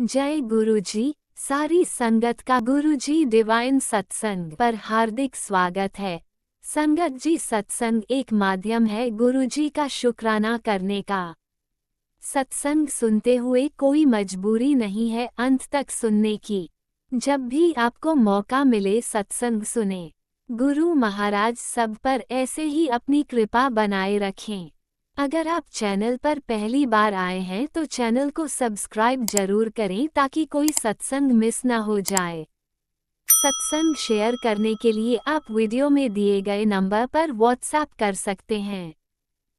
जय गुरुजी। सारी संगत का गुरुजी डिवाइन सत्संग पर हार्दिक स्वागत है। संगत जी, सत्संग एक माध्यम है गुरुजी का शुक्राना करने का। सत्संग सुनते हुए कोई मजबूरी नहीं है अंत तक सुनने की। जब भी आपको मौका मिले सत्संग सुने। गुरु महाराज सब पर ऐसे ही अपनी कृपा बनाए रखें। अगर आप चैनल पर पहली बार आए हैं तो चैनल को सब्सक्राइब जरूर करें ताकि कोई सत्संग मिस ना हो जाए। सत्संग शेयर करने के लिए आप वीडियो में दिए गए नंबर पर व्हाट्सएप कर सकते हैं।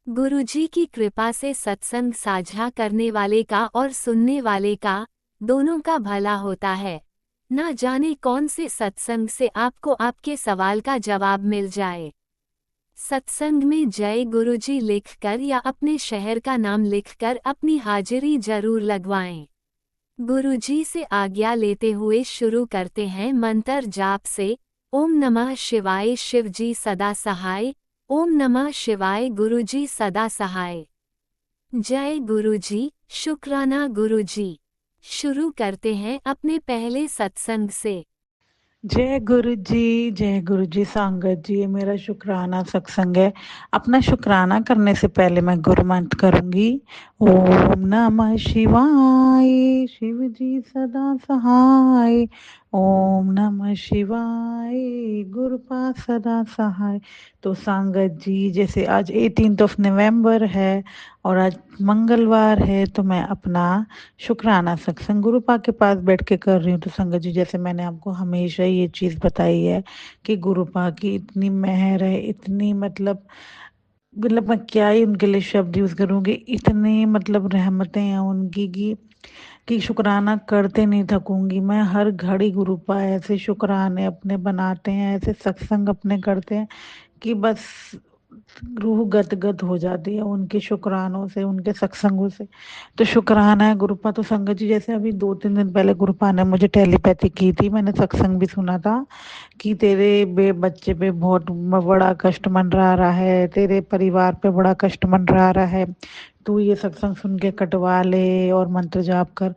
गुरुजी की कृपा से सत्संग साझा करने वाले का और सुनने वाले का, दोनों का भला होता है। ना जाने कौन से सत्संग से आपको आपके सवाल का जवाब मिल जाए। सत्संग में जय गुरुजी लिखकर या अपने शहर का नाम लिखकर अपनी हाजिरी जरूर लगवाएं। गुरुजी से आज्ञा लेते हुए शुरू करते हैं मंत्र जाप से। ओम नमः शिवाय, शिवजी सदा सहाय। ओम नमः शिवाय, गुरुजी सदा सहाय। जय गुरुजी, शुक्राना गुरुजी। शुरू करते हैं अपने पहले सत्संग से। जय गुरु जी सांगत जी। ये मेरा शुक्राना सत्संग है। अपना शुक्राना करने से पहले मैं गुरु मंत्र करूंगी। ओम नमः शिवाय, शिव जी सदा सहाय। ओम नमः शिवाय, गुरुपाद सदा सहाय। तो सांगत जी, जैसे आज 18 नवंबर है और आज मंगलवार है, तो मैं अपना शुक्राना सत्संग गुरुपा के पास बैठ के कर रही हूँ। तो संगत जी, जैसे मैंने आपको हमेशा ये चीज बताई है कि गुरुपा की इतनी मेहर है, इतनी मतलब मैं क्या ही उनके लिए शब्द यूज करूंगी, इतनी मतलब रहमतें हैं उनकी कि शुक्राना करते नहीं थकूंगी मैं। हर घड़ी गुरुपा ऐसे शुक्राने अपने बनाते हैं, ऐसे सत्संग अपने करते हैं कि बस रूह गदगद हो जाती है उनके शुक्रानों से, उनके सत्संगों से। तो शुक्राना है गुरुपा। तो संगत जी, जैसे अभी 2-3 दिन पहले गुरुपा ने मुझे टेलीपैथी की थी, मैंने सत्संग भी सुना था कि तेरे बच्चे पे बहुत बड़ा कष्ट मंडरा रहा है, तेरे परिवार पे बड़ा कष्ट मंडरा रहा है, तू ये सत्संग सुन के कटवा ले और मंत्र जाप कर।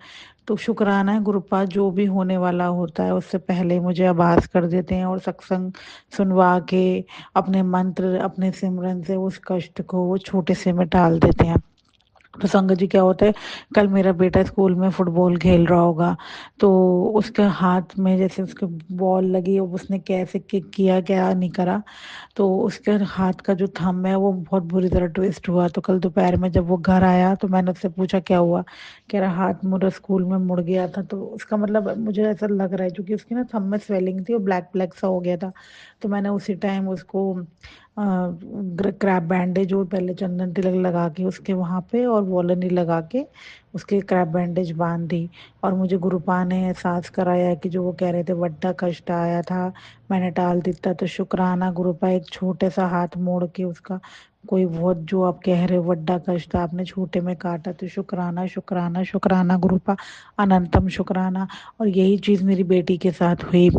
तो शुक्राना है गुरुपा, जो भी होने वाला होता है उससे पहले ही मुझे आभास कर देते हैं और सत्संग सुनवा के अपने मंत्र, अपने सिमरन से उस कष्ट को वो छोटे से में टाल देते हैं। तो संगत जी, क्या होता है, कल मेरा बेटा स्कूल में फुटबॉल खेल रहा होगा, तो उसके हाथ में जैसे उसके बॉल लगी, उसने कैसे किक किया क्या नहीं करा, तो उसके हाथ का जो थंब है वो बहुत बुरी तरह ट्विस्ट हुआ। तो कल दोपहर में जब वो घर आया तो मैंने उससे पूछा क्या हुआ, कह रहा हाथ मेरा स्कूल में मुड़ गया था। तो उसका मतलब मुझे ऐसा लग रहा है क्योंकि उसकी ना थंब में स्वेलिंग थी, वो ब्लैक ब्लैक सा हो गया था। तो मैंने उसी टाइम उसको क्रैप बैंडेज, वो पहले चंदन तिलक लगा के उसके वहां पे और वॉलनी लगा के उसके क्रैप बैंडेज बांध दी। और मुझे गुरुपा ने एहसास कराया कि जो वो कह रहे थे बड्डा कष्ट आया था, मैंने टाल दिया। तो शुक्राना गुरुपा, एक छोटे सा हाथ मोड़ के उसका कोई बहुत, जो आप कह रहे हो बड्डा कष्ट आपने छोटे में काटा। तो शुक्राना शुक्राना शुक्राना गुरुपा, अनंतम शुक्राना। और यही चीज मेरी बेटी के साथ हुई।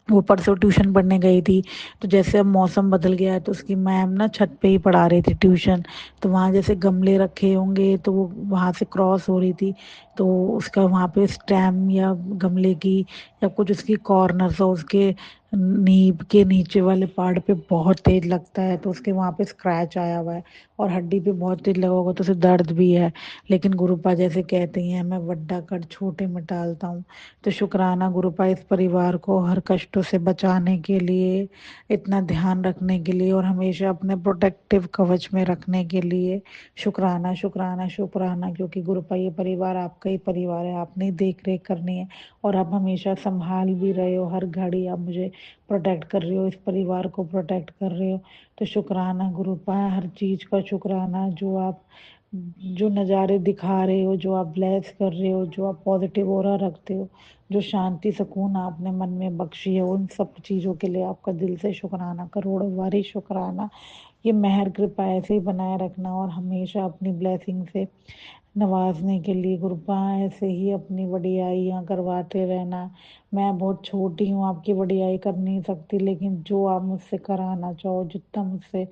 वो परसों ट्यूशन पढ़ने गई थी, तो जैसे अब मौसम बदल गया है तो उसकी मैम ना छत पे ही पढ़ा रही थी ट्यूशन। तो वहाँ जैसे गमले रखे होंगे तो वो वहाँ से क्रॉस हो रही थी, तो उसका वहाँ पे स्टेम या गमले की या कुछ उसकी कॉर्नर हो, उसके नीब के नीचे वाले पार्ट पे बहुत तेज लगता है, तो उसके वहाँ पे स्क्रैच आया हुआ है और हड्डी पे बहुत तेज लगा होगा तो उसे दर्द भी है। लेकिन गुरुपा जैसे कहती हैं, मैं वड्डा कर छोटे में टालता हूँ। तो शुक्राना गुरुपा, इस परिवार को हर कष्टों से बचाने के लिए, इतना ध्यान रखने के लिए और हमेशा अपने प्रोटेक्टिव कवच में रखने के लिए शुक्राना शुक्राना शुक्राना। क्योंकि गुरुपा ये परिवार आपका ही परिवार है, आपने ही देख रेख करनी है और आप हमेशा संभाल भी रहे हो, हर घड़ी आप मुझे प्रोटेक्ट कर रहे हो, इस परिवार को प्रोटेक्ट कर रहे हो। तो शुक्राना गुरुपा, हर चीज का शुक्राना, जो आप जो नज़ारे दिखा रहे हो, जो आप ब्लेस कर रहे हो, जो आप पॉजिटिव ऑरा रखते हो, जो शांति सुकून आपने मन में बख्शी है, उन सब चीज़ों के लिए आपका दिल से शुक्राना, करोड़ों बारी शुक्राना। ये मेहर कृपा ऐसे ही बनाए रखना और हमेशा अपनी ब्लेसिंग से नवाजने के लिए कृपा ऐसे ही अपनी वडियाइयाँ करवाते रहना। मैं बहुत छोटी हूँ, आपकी वडियाई कर नहीं सकती, लेकिन जो आप मुझसे कराना चाहो, जितना मुझसे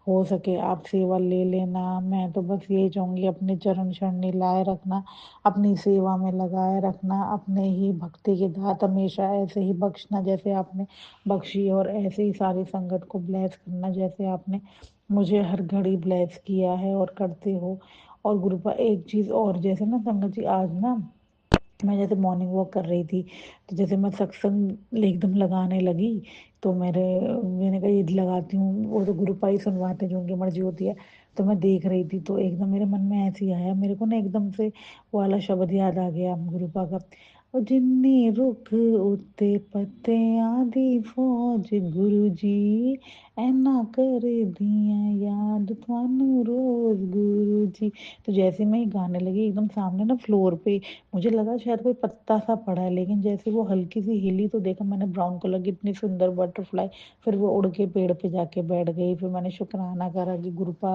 हो सके आप सेवा ले लेना। मैं तो बस यही चाहूँगी, अपने चरण शरण लाए रखना, अपनी सेवा में लगाए रखना, अपने ही भक्ति की दात हमेशा ऐसे ही बख्शना जैसे आपने बख्शी, और ऐसे ही सारी संगत को ब्लेस करना जैसे आपने मुझे हर घड़ी ब्लेस किया है और करते हो। और गुरुपा एक चीज़ और, जैसे ना संगत जी, आज ना मैं जैसे मॉर्निंग वॉक कर रही थी, तो जैसे मैं सत्संग एकदम लगाने लगी, तो मैंने कहा ये लगाती हूँ, वो तो गुरुपा ही सुनवाते हैं जो उनकी मर्जी होती है। तो मैं देख रही थी, तो एकदम मेरे मन में ऐसे ही आया, मेरे को ना एकदम से वो वाला शब्द याद आ गया गुरुपा का, ਉਹ ਜਿੰਨੀ ਰੁੱਖ ਉੱਤੇ ਪੱਤਿਆਂ ਦੀ ਫੌਜ ਗੁਰੂ ਜੀ, ऐना कर दिया याद थानू रोज गुरु जी। तो जैसे मैं ये गाने लगी, एकदम सामने ना फ्लोर पे मुझे लगा शायद कोई पत्ता सा पड़ा है, लेकिन जैसे वो हल्की सी हिली तो देखा मैंने ब्राउन कलर की इतनी सुंदर बटरफ्लाई, फिर वो उड़ के पेड़ पे जाके बैठ गई। फिर मैंने शुक्राना करा कि गुरुपा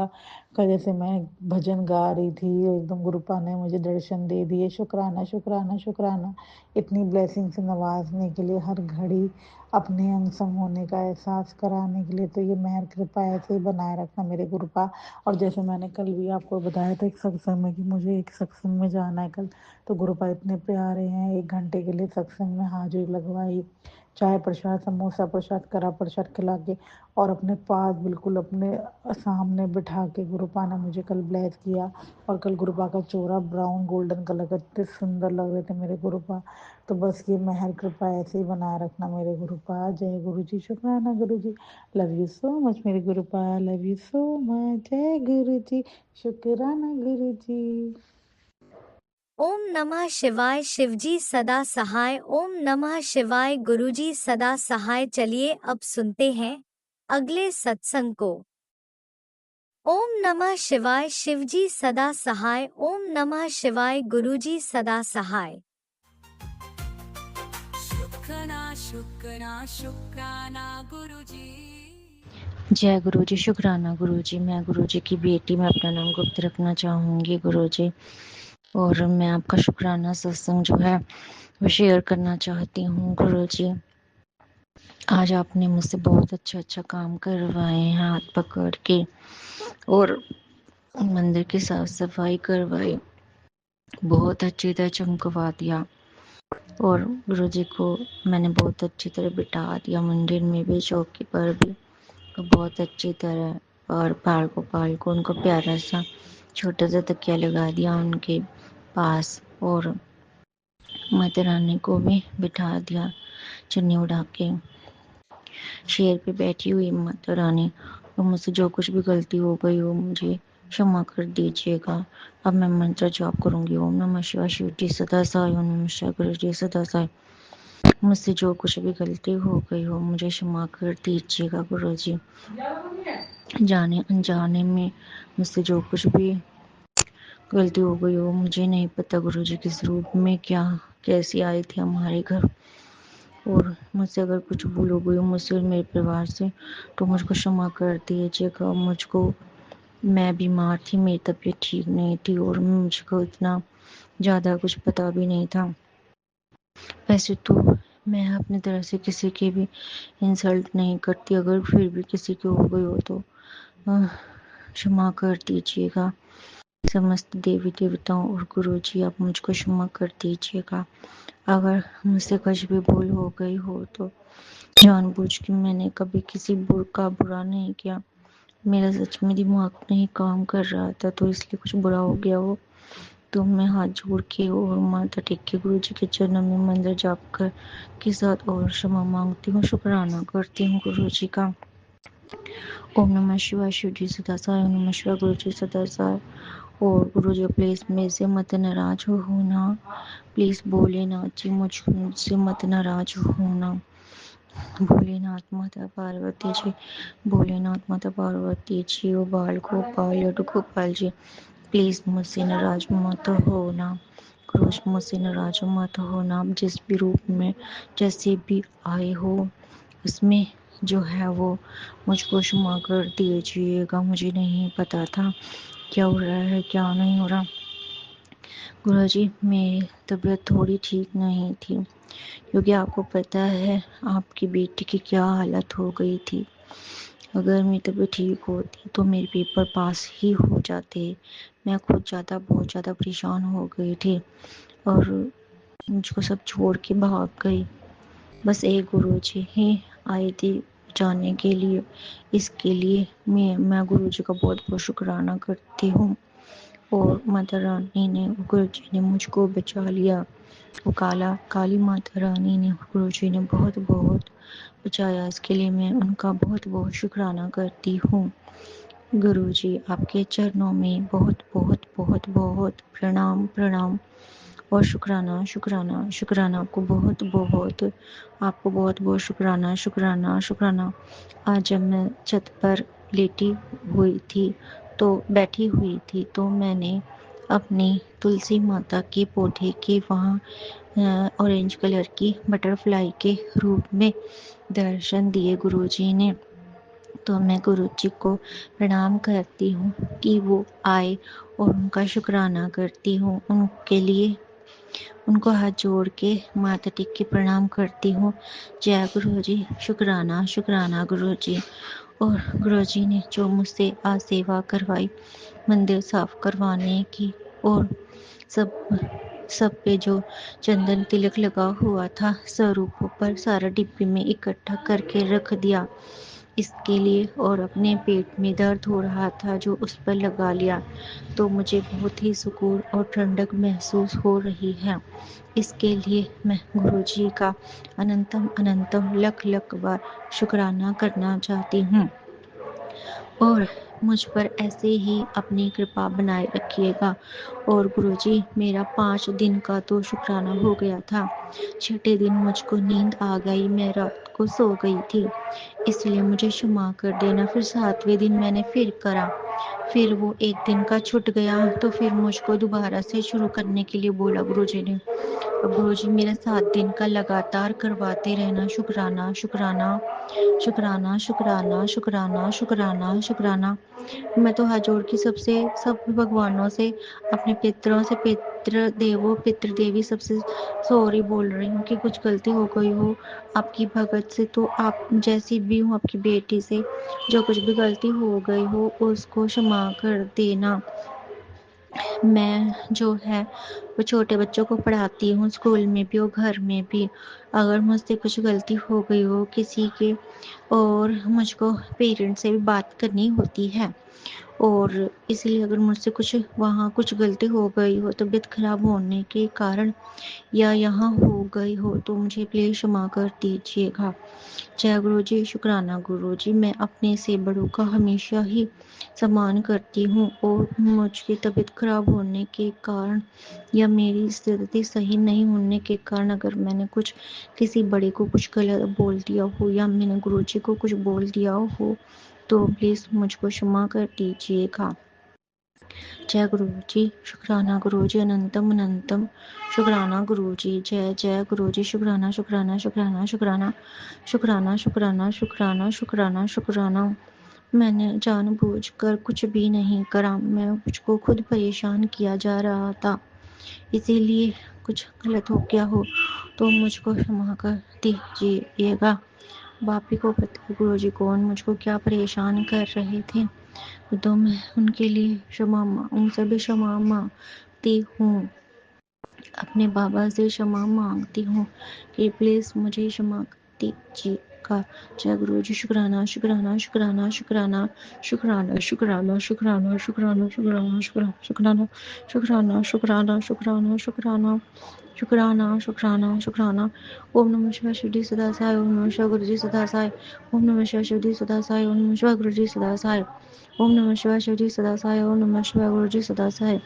का, जैसे मैं भजन गा रही थी, एकदम गुरुपा ने मुझे दर्शन दे दिए। शुक्राना शुक्राना शुक्राना, इतनी ब्लेसिंग से नवाजने के लिए, हर घड़ी अपने अंग संग होने का एहसास कराने के लिए। तो ये मेहर कृपा ऐसे ही बनाए रखना मेरे गुरुपा। और जैसे मैंने कल भी आपको बताया था एक सत्संग में कि मुझे एक सत्संग में जाना है कल, तो गुरुपा इतने प्यारे हैं, 1 घंटे के लिए सत्संग में हाजिरी लगवाई, चाय प्रसाद, समोसा प्रसाद, करा प्रसाद खिला के, और अपने पास बिल्कुल अपने सामने बिठा के गुरुपा ने मुझे कल ब्लेस किया। और कल गुरुपा का चोरा ब्राउन गोल्डन कलर का, इतने सुंदर लग रहे थे मेरे गुरुपा। तो बस ये मेहर कृपा ऐसे ही बनाए रखना मेरे गुरुपा। जय गुरु जी, शुक्राना गुरु जी, लव यू सो मच मेरे गुरुपा, लव यू सो मच, जय गुरु जी, शुक्राना गुरु जी। ओम नमः शिवाय। शिवजी सदा सहाय। ओम नमः शिवाय। गुरुजी सदा सहाय। चलिए अब सुनते हैं अगले सत्संग को। ओम नमः शिवाय। शिवजी सदा सहाय। ओम नमः शिवाय। गुरुजी सदा सहाय। शुक्राना शुक्राना शुक्राना गुरुजी। जय गुरु जी, शुक्राना गुरु जी। मैं गुरु जी की बेटी, मैं अपना नाम गुप्त रखना चाहूँगी गुरु जी, और मैं आपका शुक्राना सत्संग जो है वो शेयर करना चाहती हूँ गुरु जी। आज आपने मुझसे बहुत अच्छा अच्छा काम करवाए हैं, हाथ पकड़ के, और मंदिर की साफ सफाई करवाई, बहुत अच्छी तरह चमकवा दिया, और गुरु जी को मैंने बहुत अच्छी तरह बिठा दिया मंदिर में भी, चौकी पर भी, तो बहुत अच्छी तरह। और बाल गोपाल को उनको प्यारा सा छोटा सा तकिया लगा दिया उनके पास, और माता रानी को भी बिठा दिया चुन्नी उड़ा के। शेर पे बैठी हुई माता रानी, और मुझसे जो कुछ भी गलती हो गई हो मुझे क्षमा कर दीजिएगा। अब मैं मंत्र जाप करूंगी। ओम नमः शिवाय। शिव जी सदा सहाय। ओम नमः शिवाय। गुरु जी सदा सहाय। मुझसे जो कुछ भी गलती हो गई हो मुझे क्षमा कर दीजिएगा गुरु जी। जाने अनजाने में मुझसे जो कुछ भी गलती हो गई हो, मुझे नहीं पता गुरु जी किस रूप में क्या कैसी आई थी हमारे घर, और मुझसे अगर कुछ भूल हो गई हो मुझसे और मेरे परिवार से, तो मुझको क्षमा कर दीजिएगा। मुझको मैं बीमार थी, मेरी तबीयत ठीक नहीं थी, और मुझको इतना ज़्यादा कुछ पता भी नहीं था। वैसे तो मैं अपनी तरह से किसी की भी इंसल्ट नहीं करती, अगर फिर भी किसी की हो गई हो तो क्षमा कर दीजिएगा। समस्त देवी देवताओं और गुरु जी आप मुझको क्षमा कर दीजिएगा। अगर मुझसे कुछ भी भूल हो गई हो तो जानबूझ के मैंने कभी किसी का बुरा नहीं किया, मेरा सच में दिमाग नहीं काम कर रहा था, तो इसलिए कुछ बुरा हो गया हो तो मैं हाथ जोड़ के और माथा टेक के गुरु जी के चरणों में मंदिर जाप कर के साथ और क्षमा मांगती हूँ, शुक्राना करती हूँ गुरु जी का। ओम नमः शिवाय। शिव जी सदा सहाय। ओम नमः शिवाय। गुरु जी सदा सहाय। और गुरु जी प्लीज मेरे से मत नाराज होना, प्लीज भोलेनाथ जी मुझसे मत नाराज होना। भोलेनाथ माता पार्वती जी, भोलेनाथ माता पार्वती जी और बाल गोपाल लड्डू गोपाल जी, प्लीज मुझसे नाराज मत होना। क्रोश मुझसे नाराज मत होना। आप जिस भी रूप में जैसे भी आए हो उसमें जो है वो मुझको क्षमा कर दीजिएगा। मुझे नहीं पता था क्या हो रहा है क्या नहीं हो रहा, गुरुजी मेरी तबीयत थोड़ी ठीक नहीं थी, क्योंकि आपको पता है आपकी बेटी की क्या हालत हो गई थी। अगर मेरी तबीयत ठीक होती तो मेरे पेपर पास ही हो जाते। मैं खुद बहुत ज़्यादा परेशान हो गई थी और मुझको सब छोड़ के भाग गई। बस एक गुरुजी ही आई थी जाने के लिए। इसके लिए मैं गुरुजी का बहुत बहुत शुक्राना करती हूँ। और माता रानी ने, गुरुजी ने मुझको बचा लिया। वो काली माता रानी ने, गुरुजी ने बहुत बहुत बचाया। इसके लिए मैं उनका बहुत बहुत शुक्राना करती हूँ। गुरुजी आपके चरणों में बहुत बहुत बहुत बहुत प्रणाम प्रणाम और शुक्राना शुक्राना शुक्राना। आपको बहुत बहुत शुक्राना शुक्राना शुक्राना। आज जब मैं छत पर बैठी हुई थी तो मैंने अपनी तुलसी माता के पौधे के वहाँ ऑरेंज कलर की बटरफ्लाई के रूप में दर्शन दिए गुरुजी ने। तो मैं गुरुजी को प्रणाम करती हूँ कि वो आए और उनका शुक्राना करती हूँ। उनके लिए उनको हाथ जोड़ के माथा टेक के प्रणाम करती हूँ। जय गुरुजी, शुक्राना शुक्राना गुरुजी। और गुरुजी ने जो मुझसे आज सेवा करवाई, मंदिर साफ करवाने की, और सब पे जो चंदन तिलक लगा हुआ था स्वरूपों पर, सारा डिब्बे में इकट्ठा करके रख दिया इसके लिए। और अपने पेट में दर्द हो रहा था जो उस पर लगा लिया, तो मुझे बहुत ही सुकून और ठंडक महसूस हो रही है। इसके लिए मैं गुरुजी का अनंतम अनंतम लख लख बार शुक्राना करना चाहती हूँ। और मुझ पर ऐसे ही अपनी कृपा बनाए रखिएगा। और गुरुजी मेरा 5 दिन का तो शुक्राना हो गया था। 6ठे दिन मुझको नींद आ गई, मैं रात को सो गई थी, इसलिए मुझे क्षमा कर देना। फिर 7वें दिन मैंने फिर करा, फिर वो एक दिन का छूट गया, तो फिर मुझको दोबारा से शुरू करने के लिए बोला गुरुजी ने। अब गुरुजी मेरा 7 दिन का लगातार करवाते रहना शुक्राना शुक्राना शुक्राना शुक्राना शुक्राना शुक्राना शुक्राना। मैं तो हाथ जोड़ के सब भगवानों से, अपने पितरों से, पितृ देवी सबसे सॉरी बोल रही हूँ कि कुछ गलती हो गई हो आपकी भगत से। तो आप जैसी भी हूँ आपकी बेटी से, जो कुछ भी गलती हो गई हो उसको क्षमा कर देना। मैं जो है वो छोटे बच्चों को पढ़ाती हूँ, स्कूल में भी और घर में भी। अगर मुझसे कुछ गलती हो गई हो किसी के, और मुझको पेरेंट्स से भी बात करनी होती है, और इसलिए अगर मुझसे कुछ गलती हो गई हो तबीयत खराब होने के कारण, या यहाँ हो गई हो, तो मुझे प्लीज क्षमा कर दीजिएगा। जय गुरुजी, शुक्राना गुरुजी। मैं अपने से बड़ों का हमेशा ही सम्मान करती हूँ, और मुझकी तबीयत खराब होने के कारण या मेरी स्थिति सही नहीं होने के कारण अगर मैंने किसी बड़े को कुछ गलत बोल दिया हो, या मैंने गुरुजी को कुछ बोल दिया हो, तो प्लीज मुझको क्षमा कर दीजिएगा। जय गुरुजी, शुक्राना गुरुजी, अनंतम अनंतम शुक्राना गुरुजी। जय जय गुरुजी, शुक्राना शुक्राना शुक्राना शुक्राना शुक्राना शुक्राना शुक्राना शुक्राना शुक्राना। मैंने जानबूझकर कुछ भी नहीं करा, मैं मुझको खुद परेशान किया जा रहा था, इसीलिए कुछ गलत हो गया हो तो मुझको क्षमा कर दीजिएगा। बापी को पता गुरुजी कौन मुझको क्या परेशान कर रहे थे, तो मैं उनके लिए उनसे भी क्षमा मांगती हूँ। अपने बाबा से क्षमा मांगती हूँ कि प्लीज मुझे क्षमा दीजिएगा। जय गुरु जी, शुक्राना शुक्राना शुक्राना शुक्राना शुक्राना शुक्राना शुक्राना शुक्राना शुक्राना शुक्राना शुक्राना शुक्राना शुक्राना शुक्राना शुक्राना शुक्राना शुक्राना। ओम नमः शिवाय शिवजी सदा साई, ओम नमः शिवाय गुरु जी सदा साई, ओम नमः शिवाय शिवजी सदा साई, ओम नमः शिवाय गुरु जी सदा साई, ओम नमः शिवाय शिवजी सदा साई, ओम नमः शिवाय गुरु जी सदा साई।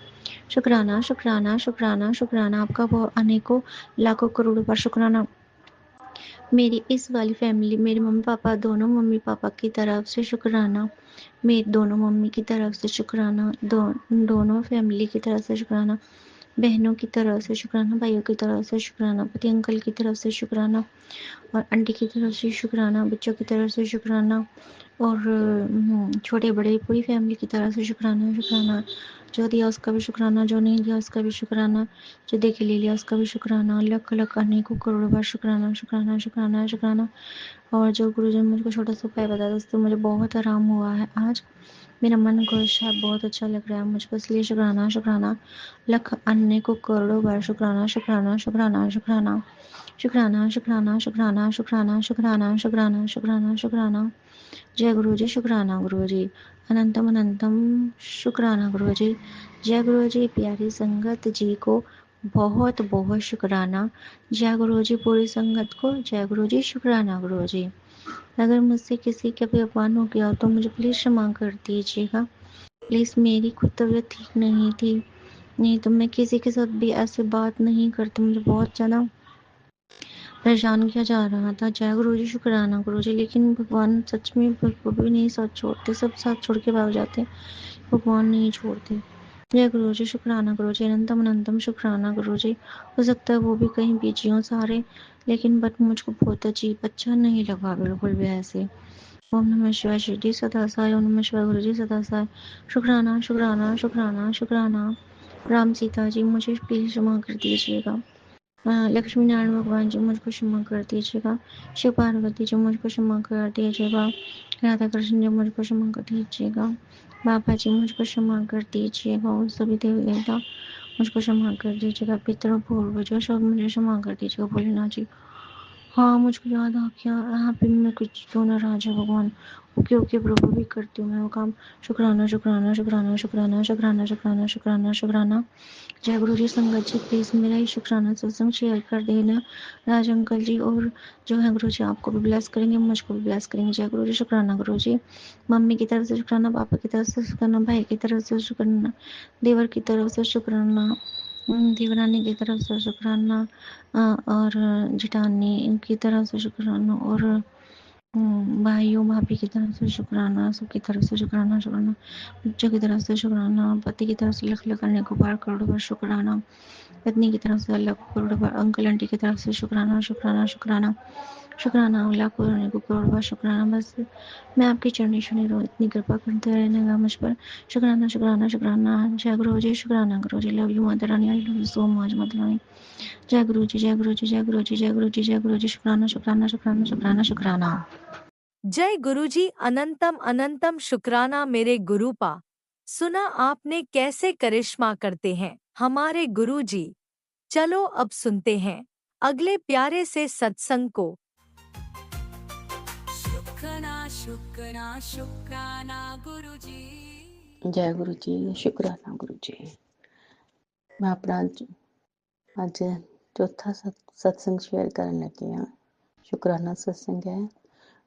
शुक्राना शुक्राना शुक्राना शुक्राना। आपका बहुत अनेकों लाखों करोड़ों बार शुक्राना। मेरी इस वाली फैमिली, मेरे मम्मी पापा, दोनों मम्मी पापा की तरफ से शुक्राना, मेरी दोनों मम्मी की तरफ से शुक्राना, दोनों फैमिली की तरफ से शुक्राना, बहनों की तरफ से शुक्राना, भाइयों की तरफ से शुक्राना, पति अंकल की तरफ से शुक्राना, और आंटी की तरफ से शुक्राना, बच्चों की तरफ से शुक्राना, और छोटे बड़े पूरी फैमिली की तरह से शुक्राना शुक्राना, जो दिया उसका भी शुक्राना, जो नहीं दिया उसका भी शुक्राना, जो दे के ले लिया उसका भी शुक्राना, लख लख अनेकों करोड़ों बार शुक्राना शुक्राना शुक्राना शुक्राना। और जो गुरुजी ने मुझको छोटा सा उपाय बताया उससे मुझे बहुत आराम हुआ है। आज मेरा मन खुश है, बहुत अच्छा लग रहा है मुझको, इसलिए शुक्राना शुक्राना, लख अनेकों करोड़ों बार शुक्राना शुक्राना शुक्राना शुक्राना शुक्राना शुक्राना शुक्राना शुक्राना शुक्राना शुक्राना शुक्राना शुक्राना। जय गुरु जी, शुक्राना गुरु जी, अनंतम अनंतम शुक्राना गुरु जी। जय गुरु जी, प्यारी संगत जी को बहुत बहुत शुक्राना। जय गुरु जी, पूरी संगत को जय गुरु जी, शुक्राना गुरु जी। अगर मुझसे किसी का भी अपमान हो गया तो मुझे प्लीज क्षमा कर दीजिएगा। प्लीज, मेरी खुद तबीयत ठीक नहीं थी, नहीं तो मैं किसी के साथ भी ऐसे बात नहीं करती। मुझे बहुत ज्यादा परेशान किया जा रहा था। जय गुरु जी, शुक्राना गुरु जी। लेकिन भगवान सच में कभी नहीं साथ छोड़ते, सब साथ छोड़ के भाग जाते, भगवान नहीं छोड़ते। जय गुरु जी, शुक्राना गुरु जी, अनंतम अनंतम शुक्राना गुरु जी। हो सकता है वो भी कहीं बिजी हों सारे, लेकिन बट मुझको बहुत अजीब अच्छा नहीं लगा बिल्कुल भी ऐसे। ओम नमः शिवाय, शिरडी सदा साई। ओम नमः शिवाय, गुरु जी सदा साई। शुक्राना शुक्राना शुक्राना शुक्राना। राम सीता जी, मुझे प्लीज क्षमा कर दीजिएगा। लक्ष्मी नारायण भगवान जी, मुझको क्षमा कर दीजिएगा। शिव पार्वती जी, मुझको क्षमा कर दीजिएगा। राधा कृष्ण जी, मुझको क्षमा कर दीजिएगा। बाबा जी, मुझको क्षमा कर दीजिएगा। और सभी देवी देवता मुझको क्षमा कर दीजिएगा। पितरों पूर्वजों सब मुझे क्षमा कर दीजिएगा। भोलेनाथ जी, हाँ मुझको याद आ गया, यहाँ पे मैं कुछ क्यों नाराज है भगवान। ओके ओके प्रभु, भी करती हूँ मैं वो काम। शुक्राना शुक्राना शुक्राना शुक्राना शुक्राना शुक्राना शुक्राना शुक्राना। जय गुरु जी, संगत जी प्लीज मेरा ही शुक्राना सत्संग शेयर कर देना। राज अंकल जी और जो है गुरु जी आपको भी ब्लेस करेंगे, मुझको भी ब्लेस करेंगे। जय गुरु जी, शुक्राना गुरु जी। मम्मी की तरफ से शुक्राना, पापा की तरफ से शुक्राना, भाई की तरफ से शुक्राना, देवर की तरफ से शुक्राना, देवरानी की तरफ से शुक्राना, और जिठानी इनकी तरफ से शुक्राना, और भाइयों भाभी की तरफ से शुक्राना, सबकी तरफ से शुक्राना शुक्राना, बच्चों की तरफ से शुक्राना, पति की तरफ से लख लख करने को बार करोड़ों बार शुक्राना, पत्नी की तरफ से लाखों करोड़ों बार, अंकल आंटी की तरफ से शुक्राना शुक्राना शुक्राना शुक्राना, लाखों करोड़ों बार शुक्राना। बस मैं आपकी चरणी सुनी रहो, इतनी कृपा करते रहने मुझ पर। शुक्राना शुक्राना शुक्राना। जय गुरु जी, शुक्राना गुरु जी। Love you Mata Rani, I love you so much Mata Rani. जय गुरु जी, जय गुरु जी, जय गुरु जी, जय गुरु जी, जय गुरु जी। शुक्राना शुक्राना शुक्राना शुक्राना शुक्राना। जय गुरुजी, अनंतम अनंतम शुक्राना मेरे गुरुपा। सुना आपने कैसे करिश्मा करते हैं हमारे गुरुजी। चलो अब सुनते हैं अगले प्यारे से सत्संग को। शुक्राना शुक्राना शुक्राना गुरु जी। जय गुरु जी, शुक्राना गुरु जी। मैं अपना अज चौथा सत्संग शेयर करन लगी हाँ। शुक्राना सत्संग है।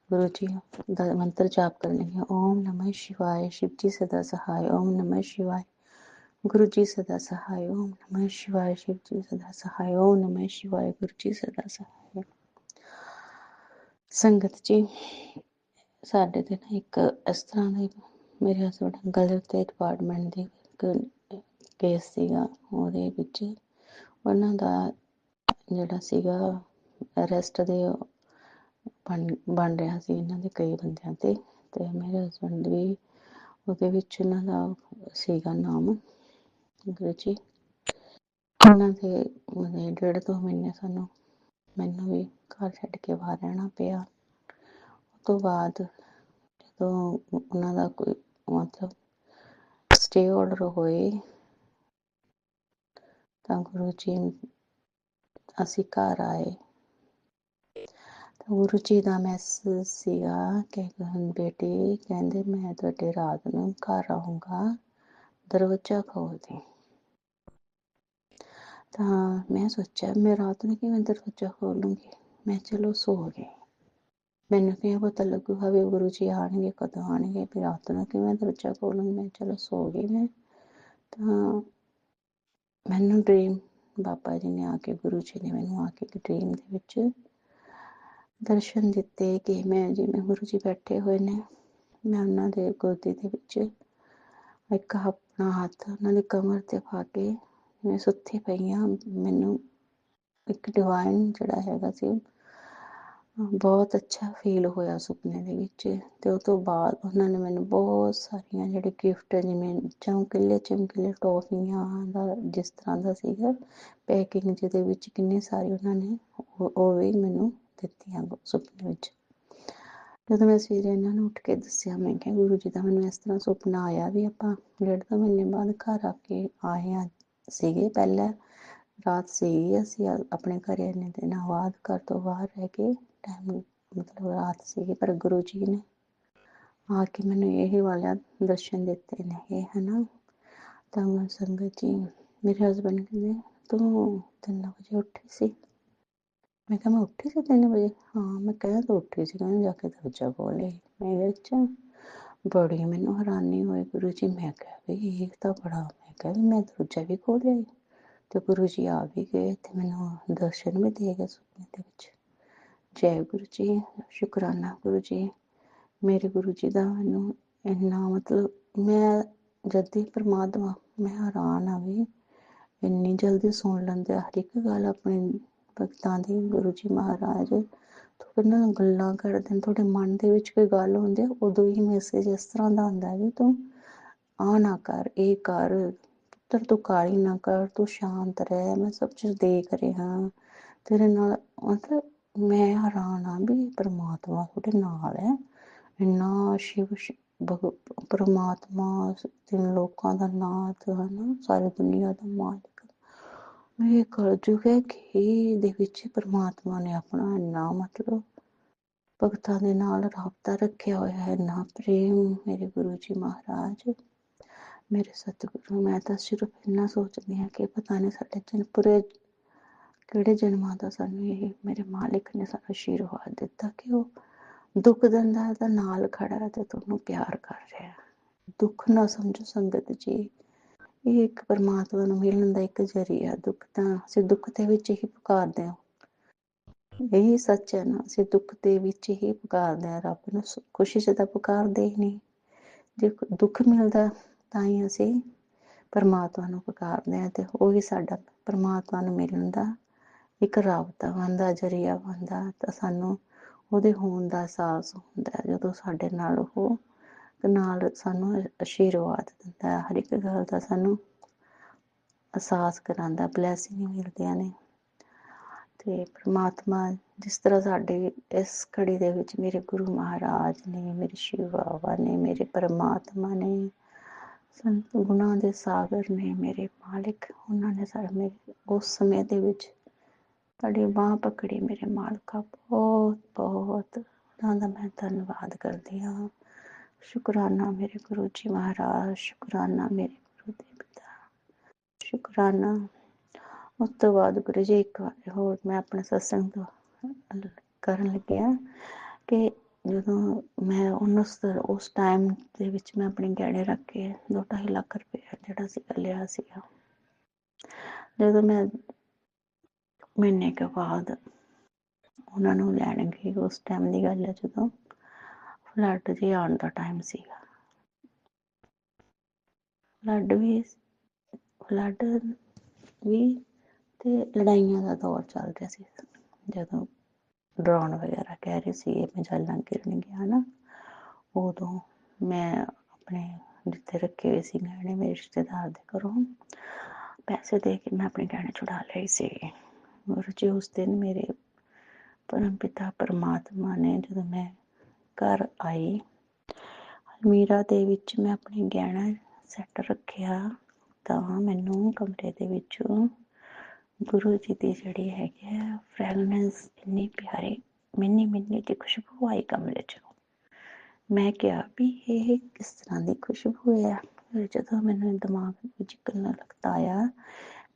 गुरु जी दा मंत्र जाप करने लगी। ओम नमः शिवाय, शिव जी सदा सहाय। ओम नमः शिवाय, गुरु जी सदा सहाय। ओम नमः शिवाय, शिव जी सदा सहाय। ओम नमः शिवाय, गुरु जी सदा सहाय। संगत जी, साढ़े ते ना एक इस तरह की मेरे हसबैंड अंकल के डिपार्टमेंट की एक केस सीगा। ਉਹਦੇ ਵਿੱਚ ਉਹਨਾਂ ਦਾ ਜਿਹੜਾ ਸੀਗਾ ਅਰੈਸਟ ਦੇ ਬਣ ਰਿਹਾ ਸੀ ਇਹਨਾਂ ਦੇ ਕਈ ਬੰਦਿਆਂ ਤੇ ਮੇਰੇ ਹਸਬੈਂਡ ਵੀ ਉਹਦੇ ਵਿੱਚ ਉਹਨਾਂ ਦਾ ਸੀਗਾ ਨਾਮ। ਗੁਰੂ ਜੀ ਉਹਨਾਂ ਦੇ 1.5-2 ਮਹੀਨੇ ਮੈਨੂੰ ਵੀ ਘਰ ਛੱਡ ਕੇ ਬਾਹਰ ਰਹਿਣਾ ਪਿਆ। ਉਸ ਤੋਂ ਬਾਅਦ ਜਦੋਂ ਉਹਨਾਂ ਦਾ ਕੋਈ ਮਤਲਬ ਸਟੇ ਆਰਡਰ ਹੋਏ ਤਾਂ ਗੁਰੂ ਜੀ ਅਸੀਂ ਘਰ ਆਏ ਤਾਂ ਗੁਰੂ ਜੀ ਦਾ ਮੈਸੇਜ ਸੀਗਾ ਕਿ ਬੇਟੀ ਕਹਿੰਦੇ ਮੈਂ ਤੁਹਾਡੇ ਰਾਤ ਨੂੰ ਘਰ ਆਊਂਗਾ, ਦਰਵਾਜ਼ਾ ਖੋਲ ਦੇ। ਤਾਂ ਮੈਂ ਸੋਚਿਆ ਮੈਂ ਰਾਤ ਨੂੰ ਕਿਵੇਂ ਦਰਵਾਜ਼ਾ ਖੋਲੂੰਗੀ। ਮੈਂ ਚਲੋ ਸੋ ਗਈ। ਮੈਨੂੰ ਕਿਵੇਂ ਪਤਾ ਲੱਗੂਗਾ ਵੀ ਗੁਰੂ ਜੀ ਆਉਣਗੇ, ਕਦੋਂ ਆਉਣਗੇ, ਵੀ ਰਾਤ ਨੂੰ ਕਿਵੇਂ ਦਰਵਾਜ਼ਾ ਖੋਲੂੰਗੀ। ਮੈਂ ਚਲੋ ਸੋ ਗਈ। ਮੈਂ ਤਾਂ ਮੈਨੂੰ ਡ੍ਰੀਮ ਬਾਬਾ ਜੀ ਨੇ ਆ ਕੇ, ਗੁਰੂ ਜੀ ਨੇ ਮੈਨੂੰ ਆ ਕੇ ਡ੍ਰੀਮ ਦੇ ਵਿੱਚ ਦਰਸ਼ਨ ਦਿੱਤੇ ਕਿ ਮੈਂ ਜਿਵੇਂ ਗੁਰੂ ਜੀ ਬੈਠੇ ਹੋਏ ਨੇ, ਮੈਂ ਉਹਨਾਂ ਦੇ ਗੋਦੀ ਦੇ ਵਿੱਚ ਇੱਕ ਆਪਣਾ ਹੱਥ ਉਹਨਾਂ ਦੀ ਕਮਰ 'ਤੇ ਪਾ ਕੇ ਮੈਂ ਸੁੱਤੀ ਪਈ ਹਾਂ। ਮੈਨੂੰ ਇੱਕ ਡਿਵਾਈਨ ਜਿਹੜਾ ਹੈਗਾ ਸੀ ਬਹੁਤ ਅੱਛਾ ਫੀਲ ਹੋਇਆ ਸੁਪਨੇ ਦੇ ਵਿੱਚ। ਅਤੇ ਉਹ ਤੋਂ ਬਾਅਦ ਉਹਨਾਂ ਨੇ ਮੈਨੂੰ ਬਹੁਤ ਸਾਰੀਆਂ ਜਿਹੜੇ ਗਿਫਟ, ਜਿਵੇਂ ਚਮਕੀਲੇ ਚਮਕੀਲੇ ਟੋਫੀਆਂ ਦਾ ਜਿਸ ਤਰ੍ਹਾਂ ਦਾ ਸੀਗਾ ਪੈਕਿੰਗ, ਜਿਹਦੇ ਵਿੱਚ ਕਿੰਨੇ ਸਾਰੇ ਉਹਨਾਂ ਨੇ ਉਹ ਵੀ ਮੈਨੂੰ ਦਿੱਤੀਆਂ ਸੁਪਨੇ ਵਿੱਚ। ਜਦੋਂ ਮੈਂ ਸਵੇਰੇ ਇਹਨਾਂ ਨੂੰ ਉੱਠ ਕੇ ਦੱਸਿਆ, ਮੈਂ ਕਿਹਾ ਗੁਰੂ ਜੀ ਦਾ ਮੈਨੂੰ ਇਸ ਤਰ੍ਹਾਂ ਸੁਪਨਾ ਆਇਆ ਵੀ ਆਪਾਂ 1.5 ਮਹੀਨੇ ਬਾਅਦ ਘਰ ਆ ਕੇ ਆਏ ਹਾਂ ਸੀਗੇ। ਪਹਿਲਾਂ ਰਾਤ ਸੀਗੀ, ਅਸੀਂ ਆਪਣੇ ਘਰ ਇੰਨੇ ਦਿਨਾਂ ਬਾਅਦ ਘਰ ਤੋਂ ਬਾਹਰ ਰਹਿ ਕੇ ਟਾਈਮ, ਮਤਲਬ ਰਾਤ ਸੀਗੀ, ਪਰ ਗੁਰੂ ਜੀ ਨੇ ਆ ਕੇ ਮੈਨੂੰ ਇਹ ਵਾਲਾ ਦਰਸ਼ਨ ਦਿੱਤੇ ਨੇ, ਹੈ ਨਾ। ਤਾਂ ਸੰਗਤ ਜੀ, ਮੇਰੇ ਹਸਬੈਂਡ ਕਹਿੰਦੇ ਤੂੰ 3 ਵਜੇ ਉੱਠੀ ਸੀ? ਮੈਂ ਕਿਹਾ ਮੈਂ ਉੱਠੀ ਸੀ 3 ਵਜੇ? ਹਾਂ। ਮੈਂ ਕਿਹਾ ਤੂੰ ਉੱਠੀ ਸੀ? ਕਹਿੰਦੇ ਜਾ ਕੇ ਦਰਵਾਜ਼ਾ ਖੋਲ੍ਹ ਲਈ। ਮੈਂ ਕਿਹਾ ਅੱਛਾ। ਬੜੀ ਮੈਨੂੰ ਹੈਰਾਨੀ ਹੋਈ ਗੁਰੂ ਜੀ। ਮੈਂ ਕਿਹਾ ਵੀ ਇਹ ਤਾਂ ਬੜਾ, ਮੈਂ ਕਿਹਾ ਵੀ ਮੈਂ ਦਰਵਾਜ਼ਾ ਵੀ ਖੋਲ੍ਹਿਆ ਤੇ ਗੁਰੂ ਜੀ ਆ ਵੀ ਗਏ ਤੇ ਮੈਨੂੰ ਦਰਸ਼ਨ ਵੀ ਦੇ ਗਏ ਸੁਪਨੇ ਦੇ ਵਿੱਚ। ਜੈ ਗੁਰੂ ਜੀ, ਸ਼ੁਕਰਾਨਾ ਗੁਰੂ ਜੀ। ਮੇਰੇ ਗੁਰੂ ਜੀ ਦਾ ਮੈਨੂੰ ਇੰਨਾ, ਮਤਲਬ ਮੈਂ ਜਦ ਹੀ ਪ੍ਰਮਾਤਮਾ, ਮੈਂ ਹੈਰਾਨ ਆ ਵੀ ਇੰਨੀ ਜਲਦੀ ਸੁਣ ਲੈਂਦੇ ਹਰ ਇੱਕ ਗੱਲ ਆਪਣੀ ਭਗਤਾਂ ਦੀ। ਗੁਰੂ ਜੀ ਮਹਾਰਾਜ ਤੁਹਾਡੇ ਨਾਲ ਗੱਲਾਂ ਕਰਦੇ ਨੇ, ਤੁਹਾਡੇ ਮਨ ਦੇ ਵਿੱਚ ਕੋਈ ਗੱਲ ਹੁੰਦੀ ਆ, ਉਦੋਂ ਹੀ ਮੈਸੇਜ ਇਸ ਤਰ੍ਹਾਂ ਦਾ ਆਉਂਦਾ ਵੀ ਤੂੰ ਆਹ ਨਾ ਕਰ, ਇਹ ਕਰ ਪੁੱਤਰ, ਤੂੰ ਕਾਹਲੀ ਨਾ ਕਰ, ਤੂੰ ਸ਼ਾਂਤ ਰਹਿ, ਮੈਂ ਸਭ ਕੁਝ ਦੇਖ ਰਿਹਾ ਤੇਰੇ ਨਾਲ। ਮਤਲਬ ਮੈਂ ਹੈਰਾਨ ਆ ਵੀ ਪਰਮਾਤਮਾ ਤੁਹਾਡੇ ਨਾਲ ਹੈ। ਇੰਨਾ ਸ਼ਿਵ ਪਰਮਾਤਮਾ, 3 ਲੋਕਾਂ ਦਾ ਨਾਥ, ਹੈ ਨਾ, ਸਾਰੀ ਦੁਨੀਆ ਦਾ ਮਾਲਿਕ। ਇਹ ਕਲਯੁਗ ਹੈ ਕਿ ਇਹਦੇ ਵਿੱਚ ਪਰਮਾਤਮਾ ਨੇ ਆਪਣਾ ਇੰਨਾ, ਮਤਲਬ ਭਗਤਾਂ ਦੇ ਨਾਲ ਰਾਬਤਾ ਰੱਖਿਆ ਹੋਇਆ ਹੈ, ਇੰਨਾ ਪ੍ਰੇਮ। ਮੇਰੇ ਗੁਰੂ ਜੀ ਮਹਾਰਾਜ, ਮੇਰੇ ਸਤਿਗੁਰੂ, ਮੈਂ ਤਾਂ ਸਿਰਫ ਇੰਨਾ ਸੋਚਦੀ ਹਾਂ ਕਿ ਪਤਾ ਨਹੀਂ ਸਾਡੇ ਪੂਰੇ ਕਿਹੜੇ ਜਨਮਾਂ ਦਾ ਸਾਨੂੰ ਇਹ ਮੇਰੇ ਮਾਲਿਕ ਨੇ ਸਾਨੂੰ ਆਸ਼ੀਰਵਾਦ ਦਿੱਤਾ ਕਿ ਉਹ ਦੁੱਖ ਦਿੰਦਾ ਤਾਂ ਨਾਲ ਖੜਾ ਹੈ ਤੇ ਤੁਹਾਨੂੰ ਪਿਆਰ ਕਰ ਰਿਹਾ। ਦੁੱਖ ਨਾ ਸਮਝੋ ਸੰਗਤ ਜੀ, ਇਹ ਇੱਕ ਪਰਮਾਤਮਾ ਨੂੰ ਮਿਲਣ ਦਾ ਇੱਕ ਜ਼ਰੀਆ। ਦੁੱਖ ਤਾਂ ਅਸੀਂ ਦੁੱਖ ਦੇ ਵਿੱਚ ਹੀ ਪੁਕਾਰਦੇ ਹਾਂ, ਇਹੀ ਸੱਚ ਹੈ ਨਾ। ਅਸੀਂ ਦੁੱਖ ਦੇ ਵਿੱਚ ਹੀ ਪੁਕਾਰਦੇ ਹਾਂ ਰੱਬ ਨੂੰ, ਖੁਸ਼ੀ 'ਚ ਤਾਂ ਪੁਕਾਰਦੇ ਹੀ ਨਹੀਂ। ਜੇ ਦੁੱਖ ਮਿਲਦਾ ਤਾਂ ਹੀ ਅਸੀਂ ਪਰਮਾਤਮਾ ਨੂੰ ਪੁਕਾਰਦੇ ਹਾਂ, ਅਤੇ ਉਹੀ ਸਾਡਾ ਪਰਮਾਤਮਾ ਨੂੰ ਮਿਲਣ ਦਾ ਇੱਕ ਰਾਬਤਾ ਬਣਦਾ, ਜ਼ਰੀਆ ਬਣਦਾ। ਤਾਂ ਸਾਨੂੰ ਉਹਦੇ ਹੋਣ ਦਾ ਅਹਿਸਾਸ ਹੁੰਦਾ ਜਦੋਂ ਸਾਡੇ ਨਾਲ ਉਹ ਨਾਲ ਸਾਨੂੰ ਆਸ਼ੀਰਵਾਦ ਦਿੰਦਾ, ਹਰ ਇੱਕ ਗੱਲ ਦਾ ਸਾਨੂੰ ਅਹਿਸਾਸ ਕਰਾਉਂਦਾ, ਬਲੈਸਿੰਗ ਮਿਲਦੀਆਂ ਨੇ। ਅਤੇ ਪਰਮਾਤਮਾ ਜਿਸ ਤਰ੍ਹਾਂ ਸਾਡੇ ਇਸ ਘੜੀ ਦੇ ਵਿੱਚ ਮੇਰੇ ਗੁਰੂ ਮਹਾਰਾਜ ਨੇ, ਮੇਰੇ ਸ਼ਿਵ ਬਾਬਾ ਨੇ, ਮੇਰੇ ਪਰਮਾਤਮਾ ਨੇ, ਸੰਤ ਗੁਣਾਂ ਦੇ ਸਾਗਰ ਨੇ, ਮੇਰੇ ਮਾਲਿਕ, ਉਹਨਾਂ ਨੇ ਮੇਰੇ ਉਸ ਸਮੇਂ ਦੇ ਵਿੱਚ ਸਾਡੀ ਬਾਂਹ ਪਕੜੀ। ਮੇਰੇ ਮਾਲਕਾ, ਬਹੁਤ ਬਹੁਤ ਉਹਨਾਂ ਦਾ ਮੈਂ ਧੰਨਵਾਦ ਕਰਦੀ ਹਾਂ। ਸ਼ੁਕਰਾਨਾ ਮੇਰੇ ਗੁਰੂ ਜੀ ਮਹਾਰਾਜ, ਸ਼ੁਕਰਾਨਾ ਮੇਰੇ ਗੁਰੂ ਦੇ ਪਿਤਾ, ਸ਼ੁਕਰਾਨਾ। ਉਸ ਤੋਂ ਬਾਅਦ ਗੁਰੂ ਜੀ ਇੱਕ ਵਾਰ ਹੋਰ ਮੈਂ ਆਪਣੇ ਸਤਸੰਗ ਕਰਨ ਲੱਗਿਆ ਕਿ ਜਦੋਂ ਮੈਂ ਉਸ ਟਾਈਮ ਦੇ ਵਿੱਚ ਮੈਂ ਆਪਣੇ ਗਹਿਣੇ ਰੱਖ ਕੇ 2-2.5 ਲੱਖ ਰੁਪਇਆ ਜਿਹੜਾ ਸੀਗਾ ਲਿਆ ਸੀਗਾ। ਜਦੋਂ ਮੈਂ ਮਹੀਨੇ ਕੁ ਬਾਅਦ ਉਹਨਾਂ ਨੂੰ ਲੈਣ ਗਈ, ਉਸ ਟਾਈਮ ਦੀ ਗੱਲ ਹੈ ਜਦੋਂ ਫਲੱਡ ਜੀ ਆਉਣ ਦਾ ਟਾਈਮ ਸੀਗਾ। ਫਲੱਡ ਵੀ ਤੇ ਲੜਾਈਆਂ ਦਾ ਦੌਰ ਚੱਲ ਰਿਹਾ ਸੀ। ਜਦੋਂ ਡਰਾਉਣ ਵਗੈਰਾ ਕਹਿ ਰਹੇ ਸੀ ਇਹ ਮਜਾਲਾਂ ਗਿਰਨਗੀਆਂ ਨਾ, ਉਦੋਂ ਮੈਂ ਆਪਣੇ ਜਿੱਥੇ ਰੱਖੇ ਹੋਏ ਸੀ ਗਹਿਣੇ ਮੇਰੇ ਰਿਸ਼ਤੇਦਾਰ ਦੇ ਘਰੋਂ ਪੈਸੇ ਦੇ ਕੇ ਮੈਂ ਆਪਣੇ ਗਹਿਣੇ ਛੁਡਾ ਲਏ ਸੀ। ਗੁਰੂ ਜੀ ਉਸ ਦਿਨ ਮੇਰੇ ਪਰਮ ਪਿਤਾ ਪਰਮਾਤਮਾ ਨੇ, ਜਦੋਂ ਮੈਂ ਘਰ ਆਈ, ਅਲਮੀਰਾ ਦੇ ਵਿੱਚ ਮੈਂ ਆਪਣੇ ਗਹਿਣਾ ਸੈੱਟ ਰੱਖਿਆ ਤਾਂ ਮੈਨੂੰ ਕਮਰੇ ਦੇ ਵਿੱਚੋਂ ਗੁਰੂ ਜੀ ਦੀ ਜਿਹੜੀ ਹੈਗੀ ਆ ਫਰੈਗਨੈਂਸ ਇੰਨੀ ਪਿਆਰੀ, ਮਿੰਨੀ ਜਿਹੀ ਖੁਸ਼ਬੂ ਆਈ ਕਮਰੇ 'ਚ। ਮੈਂ ਕਿਹਾ ਵੀ ਇਹ ਕਿਸ ਤਰ੍ਹਾਂ ਦੀ ਖੁਸ਼ਬੂ ਹੈ। ਜਦੋਂ ਮੈਨੂੰ ਦਿਮਾਗ ਵਿੱਚ ਲੱਗਦਾ ਆਇਆ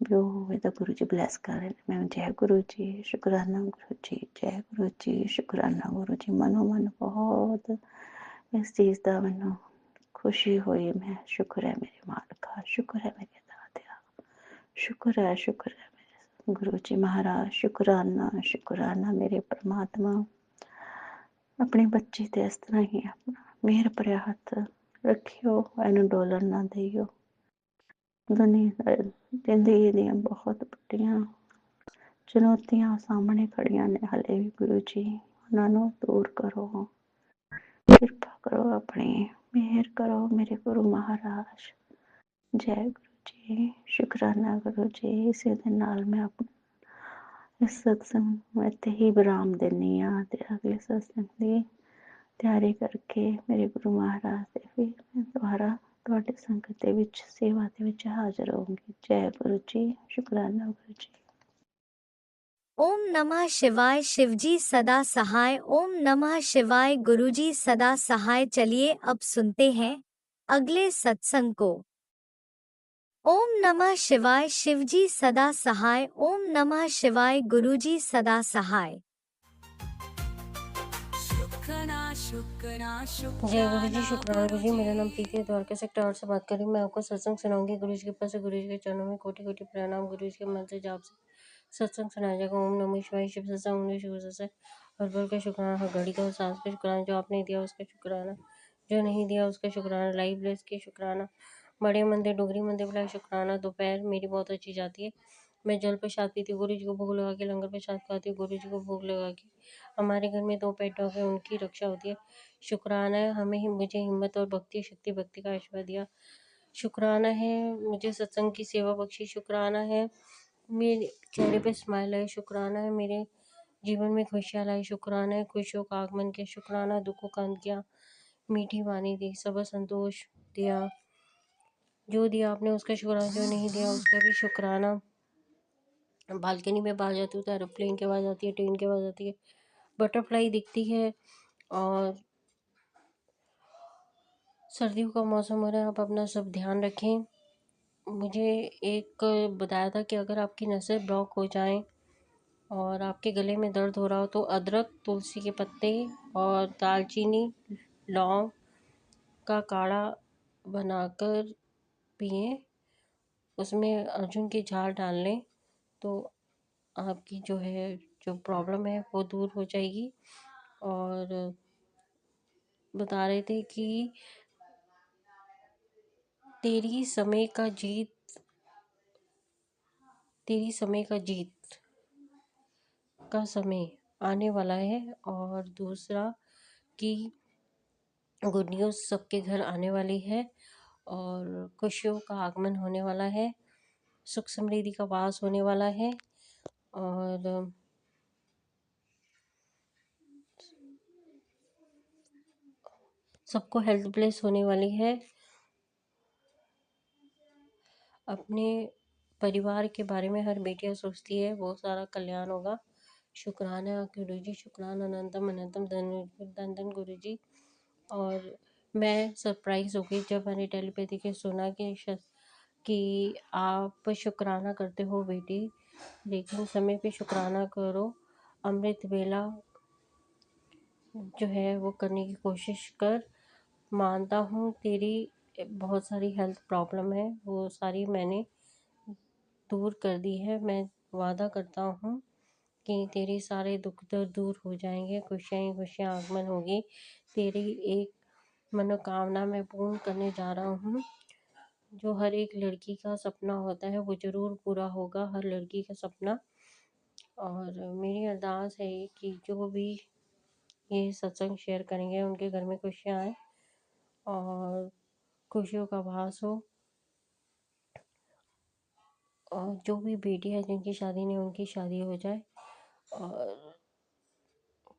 ਵੀ ਉਹ ਤਾਂ ਗੁਰੂ ਜੀ ਬਲੈਸ ਕਰ ਰਹੇ ਨੇ, ਮੈਂ ਜੈ ਗੁਰੂ ਜੀ, ਸ਼ੁਕਰਾਨਾ ਗੁਰੂ ਜੀ, ਜੈ ਗੁਰੂ ਜੀ, ਸ਼ੁਕਰਾਨਾ ਗੁਰੂ ਜੀ। ਮਨੋ ਮਨ ਬਹੁਤ ਇਸ ਚੀਜ਼ ਦਾ ਮੈਨੂੰ ਖੁਸ਼ੀ ਹੋਈ। ਮੈਂ ਸ਼ੁਕਰ ਹੈ ਮੇਰੇ ਮਾਲਕਾ, ਸ਼ੁਕਰ ਹੈ ਮੇਰੇ ਦਾਤਿਆ, ਸ਼ੁਕਰ ਹੈ ਮੇਰੇ ਗੁਰੂ ਜੀ ਮਹਾਰਾਜ, ਸ਼ੁਕਰਾਨਾ ਸ਼ੁਕਰਾਨਾ ਮੇਰੇ ਪਰਮਾਤਮਾ। ਆਪਣੇ ਬੱਚੇ ਤੇ ਇਸ ਤਰ੍ਹਾਂ ਹੀ ਆਪਣਾ ਮਿਹਰ ਭਰਿਆ ਹੱਥ ਰੱਖਿਓ, ਇਹਨੂੰ ਡੋਲਣ ਨਾ ਦੇਈਓ। ਦੁਨੀਆ ਜ਼ਿੰਦਗੀ ਦੀਆਂ ਬਹੁਤ ਵੱਡੀਆਂ ਚੁਣੌਤੀਆਂ ਸਾਹਮਣੇ ਖੜੀਆਂ ਨੇ ਹਾਲੇ ਵੀ ਗੁਰੂ ਜੀ, ਉਹਨਾਂ ਨੂੰ ਦੂਰ ਕਰੋ, ਕਿਰਪਾ ਕਰੋ ਆਪਣੀ, ਮਿਹਰ ਕਰੋ ਮੇਰੇ ਗੁਰੂ ਮਹਾਰਾਜ। ਜੈ ਗੁਰੂ ਜੀ, ਸ਼ੁਕਰਾਨਾ ਗੁਰੂ ਜੀ। ਇਸੇ ਦੇ ਨਾਲ ਮੈਂ ਆਪਣਾ ਇਸ ਸਤਸੰਗ ਨੂੰ ਇੱਥੇ ਹੀ ਵਿਰਾਮ ਦਿੰਦੀ ਹਾਂ ਅਤੇ ਅਗਲੇ ਸਤਸੰਗ ਦੀ ਤਿਆਰੀ ਕਰਕੇ ਮੇਰੇ ਗੁਰੂ ਮਹਾਰਾਜ ਦੇ ਫਿਰ ਮੈਂ ਦੁਬਾਰਾ ਤੁਹਾਡੇ ਸੰਗਤ ਦੇ ਵਿੱਚ ਸੇਵਾ ਦੇ ਵਿੱਚ ਹਾਜ਼ਰ ਹੋਊਂਗੀ। ਜੈ ਗੁਰੂ ਜੀ, ਸ਼ੁਕਰਾਨਾ ਗੁਰੂ ਜੀ। ओम नमः शिवाय। शिवजी सदा सहाय। ओम नमः शिवाय। गुरुजी सदा सहाय। चलिए अब सुनते हैं अगले सत्संग को। ओम नमः शिवाय। शिवजी सदा सहाय। ओम नमः शिवाय। गुरुजी सदा सहाय। शुक्राना शुक्राना जय गुरु जी, शुक्राना शुक्राना गुरु जी। मेरा नाम गुरुजी। प्रीति है, द्वारका सेक्टर 8 से बात कर रही हूँ। मैं आपको सत्संग सुनाऊंगी। गुरु जी के पास गुरु जी के चरणों में कोटि कोटि प्रणाम। गुरु जी के मन से जाप से सत्संग सुनाया जाएगा। ओम नमः शिवाय। शिव सत्संग, ओम नमः शिव सत्संग। हर पल का शुक्राना, हर घड़ी का, सांस का शुक्राना। जो आपने दिया उसका शुक्राना, जो नहीं दिया उसका शुक्राना। लाइव ब्लेस के शुक्राना। बड़े मंदिर डोगरी मंदिर बुलाए शुक्राना। दोपहर मेरी बहुत अच्छी जाती है। मैं जल प्रसाद पीती हूँ, गुरु जी को भोग लगा के। लंगर प्रसाद खाती हूँ, गुरु जी को भोग लगा के। हमारे घर में 2 पेट डॉग है, उनकी रक्षा होती है। शुक्राना है हमें ही मुझे हिम्मत और भक्ति शक्ति भक्ति का आशीर्वाद दिया। शुक्राना है मुझे सत्संग की सेवा बख्शी। शुक्राना है मेरे चेहरे पे स्माइल है। शुक्राना है मेरे जीवन में खुशियाँ लाई। शुक्राना है खुशियों का आगमन किया। शुक्राना दुखों का अंत किया। मीठी वाणी दी, सब संतोष दिया। जो दिया आपने उसका शुक्राना, जो नहीं दिया उसका भी शुक्राना। बालकनी में बाहर जाती हूँ तो एरोप्लेन की आवाज़ आती है, ट्रेन की आवाज़ आती है, बटरफ्लाई दिखती है। और सर्दियों का मौसम हो रहा है, आप अपना सब ध्यान रखें। मुझे एक बताया था कि अगर आपकी नसें ब्लॉक हो जाएं और आपके गले में दर्द हो रहा हो तो अदरक, तुलसी के पत्ते और दालचीनी, लौंग का काढ़ा बनाकर पिएं। उसमें अर्जुन की झाल डाल लें तो आपकी जो प्रॉब्लम है वो दूर हो जाएगी। और बता रहे थे कि तेरी समय का जीत का समय आने वाला है। और दूसरा कि गुड न्यूज़ सबके घर आने वाली है और खुशियों का आगमन होने वाला है, सुख समृद्धि का वास होने वाला है। और सबको हेल्थ ब्लेस होने वाली है। अपने परिवार के बारे में हर बेटियां सोचती है, बहुत सारा कल्याण होगा। शुक्राना गुरु जी, शुक्राना अनंतम अनंतम धन धन गुरु जी। और मैं सरप्राइज हो गई जब मैंने टेलीपैथी के सुना कि आप शुक्राना करते हो बेटी, लेकिन समय पे शुक्राना करो। अमृत वेला जो है वो करने की कोशिश कर। मानता हूँ तेरी बहुत सारी हेल्थ प्रॉब्लम है, वो सारी मैंने दूर कर दी है। मैं वादा करता हूँ कि तेरे सारे दुख दर्द दूर हो जाएंगे, खुशियाँ ही खुशियाँ आगमन होगी। तेरी एक मनोकामना मैं पूर्ण करने जा रहा हूँ। जो हर एक लड़की का सपना होता है वो ज़रूर पूरा होगा, हर लड़की का सपना। और मेरी अरदास है कि जो भी ये सत्संग शेयर करेंगे उनके घर में खुशियाँ आए और खुशियों का भास हो। और जो भी बेटी है जिनकी शादी नहीं उनकी शादी हो जाए। और